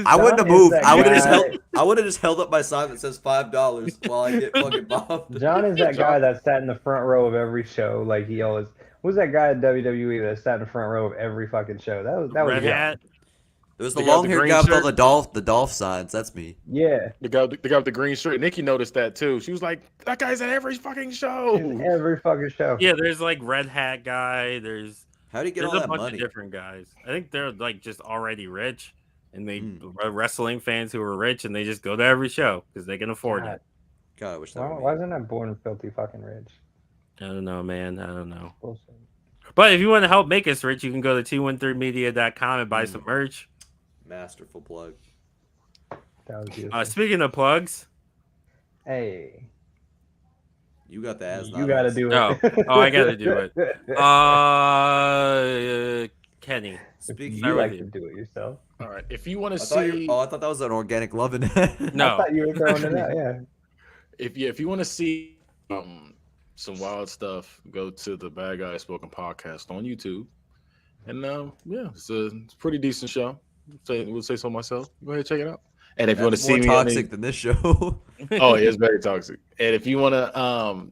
I wouldn't have moved. that I would have guy- just held up my sign that says $5 while I get fucking bombed. John is that guy that sat in the front row of every show. Like he always was that guy at WWE that sat in the front row of every fucking show. That was Red John. Hat. It was the The guy with long-haired the guy with green all the Dolph signs. That's me. Yeah, The guy with the green shirt. Nikki noticed that too. She was like, "That guy's at every fucking show." in every fucking show. Yeah, there's like Red Hat guy. There's How do you get there's all a that bunch money? of different guys. I think they're like just already rich, and they wrestling fans who are rich, and they just go to every show because they can afford God. it. God, I wish that Why were me. wasn't I born filthy fucking rich? I don't know, man. I don't know. Bullshit. But if you want to help make us rich, you can go to t13media.com and buy some merch. Masterful plug. That was beautiful. Speaking of plugs, Hey, You got the ass. You not got to us. do Oh. it. Oh, I gotta do it. Kenny. Speaking. You start like with to you. do it yourself. All right. If you want I to thought, see, I thought that was an organic loving. I No. thought you were throwing it out. Yeah. if you want to see some wild stuff, go to the Bad Guys Spoken podcast on YouTube. And it's a pretty decent show. We'll say so myself. Go ahead, check it out. And if you want to That's see more me, toxic than this show. oh, it's very toxic. And if you want to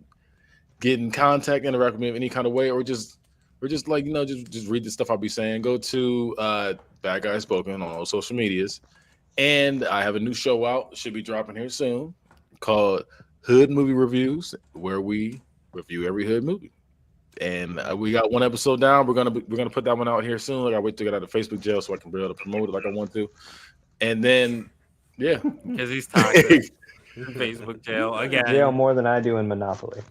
get in contact, interact with me in any kind of way, or just like just read the stuff I'll be saying, go to Bad Guys Spoken on all social medias. And I have a new show out, should be dropping here soon, called Hood Movie Reviews, where we review every hood movie. And we got one episode down. We're gonna put that one out here soon. Like I wait to get out of Facebook jail so I can be able to promote it like I want to. And then Because he's toxic. Facebook jail again. Jail more than I do in Monopoly.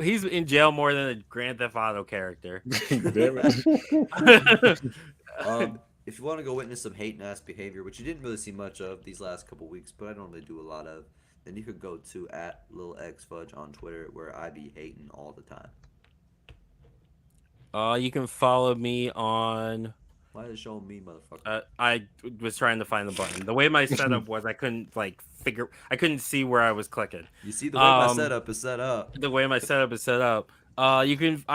He's in jail more than a Grand Theft Auto character. Damn it. If you want to go witness some hate and ass behavior, which you didn't really see much of these last couple weeks, but I normally do a lot of, then you could go to @LilXFudge on Twitter, where I be hating all the time. You can follow me on. Why is it showing me, motherfucker? I was trying to find the button. The way my setup was, I couldn't I couldn't see where I was clicking. You see the way my setup is set up. The way my setup is set up. I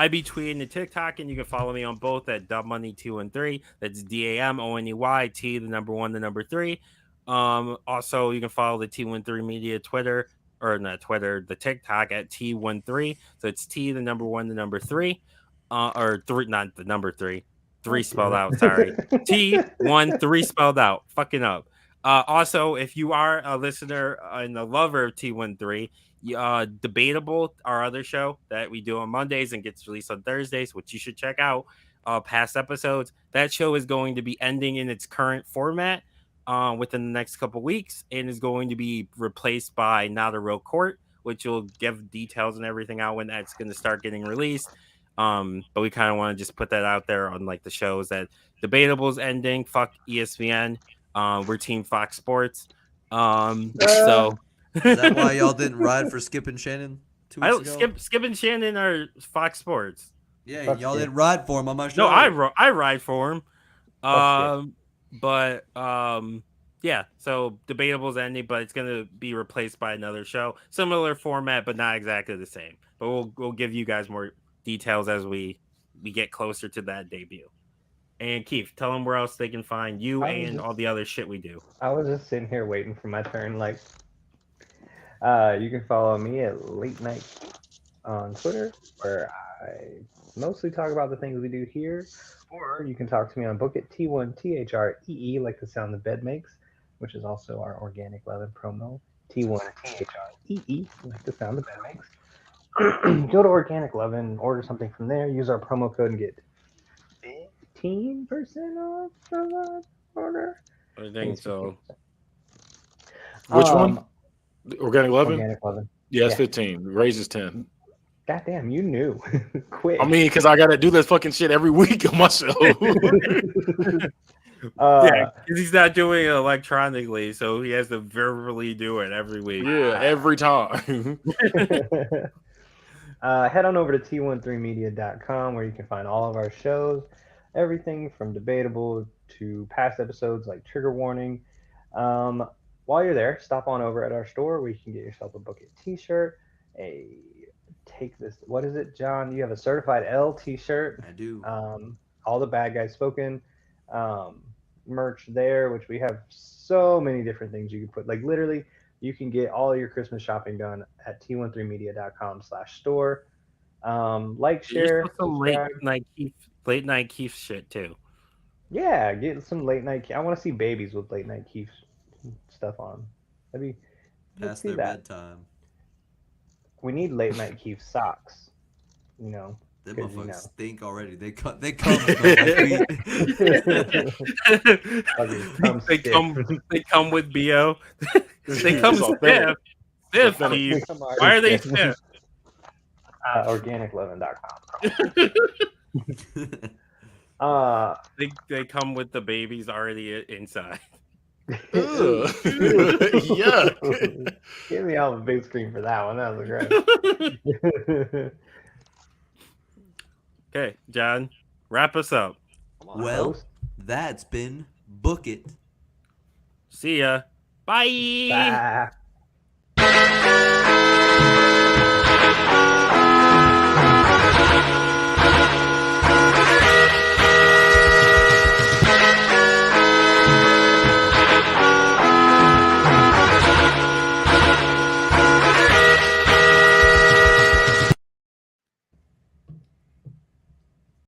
be tweeting the TikTok, and you can follow me on both at DubMoney213. That's DAMONEY T, the number 1, the number 3. Also, you can follow the T13 Media Twitter, or not Twitter, the TikTok at T13. So it's T, the number 1, the number 3, or 3, not the number 3. 3 spelled out. Sorry, T13 spelled out. Fucking up. Also, if you are a listener and a lover of T13, Debatable, our other show that we do on Mondays and gets released on Thursdays, which you should check out. Past episodes. That show is going to be ending in its current format within the next couple weeks, and is going to be replaced by Not a Real Court, which will give details and everything out when that's going to start getting released. But we kind of want to just put that out there on like the shows that Debatable's ending. Fuck ESPN. We're Team Fox Sports. So Is that why y'all didn't ride for Skip and Shannon 2 weeks ago? Skip and Shannon are Fox Sports. Yeah, Fuck y'all yeah. didn't ride for him on my show. No, I ride for him. Yeah. So Debatable's ending, but it's gonna be replaced by another show, similar format, but not exactly the same. But we'll give you guys more details as we get closer to that debut. And Keith, tell them where else they can find you and all the other shit we do. I was just sitting here waiting for my turn. Like, you can follow me at Late Night on Twitter, where I mostly talk about the things we do here. Or you can talk to me on Book It, T1THREE, like the sound the bed makes, which is also our Organic Lovin' promo. T1THREE, like the sound the bed makes. Go to Organic Lovin', order something from there, use our promo code and get 15% off of our order. I think so. Which one? Organic Lovin'? Organic Lovin'. Yeah, it's Yeah. 15. Raises 10. Goddamn, you knew. Quick. I mean, because I got to do this fucking shit every week on my show. Yeah, because he's not doing it electronically, so he has to verbally do it every week. Yeah, every time. Head on over to T13media.com, where you can find all of our shows, everything from Debatable to past episodes like Trigger Warning. While you're there, stop on over at our store where you can get yourself a Book It t-shirt, what is it, John? You have a Certified L t-shirt. I do. All the Bad Guys Spoken merch there, which we have so many different things you can put. Like, literally, you can get all your Christmas shopping done at T13media.com/store. Like, share, There's some subscribe. late night Keith shit too. Yeah, get some late night. I want to see babies with late night Keith stuff on. Let's Past see their that. bedtime. We need late night Keith socks. You know. Them 'Cause, you motherfuckers know. stink already. They come smell like feet. They come with BO. They come It's stiff. authentic. Stiff, Keith. Why are they stiff? Organiclovin.com. They come with the babies already inside. Ugh. Yuck. Get me on the big screen for that one. That was great. Okay, John, wrap us up. Well, Host. that's been Book It. See ya. Bye. Bye.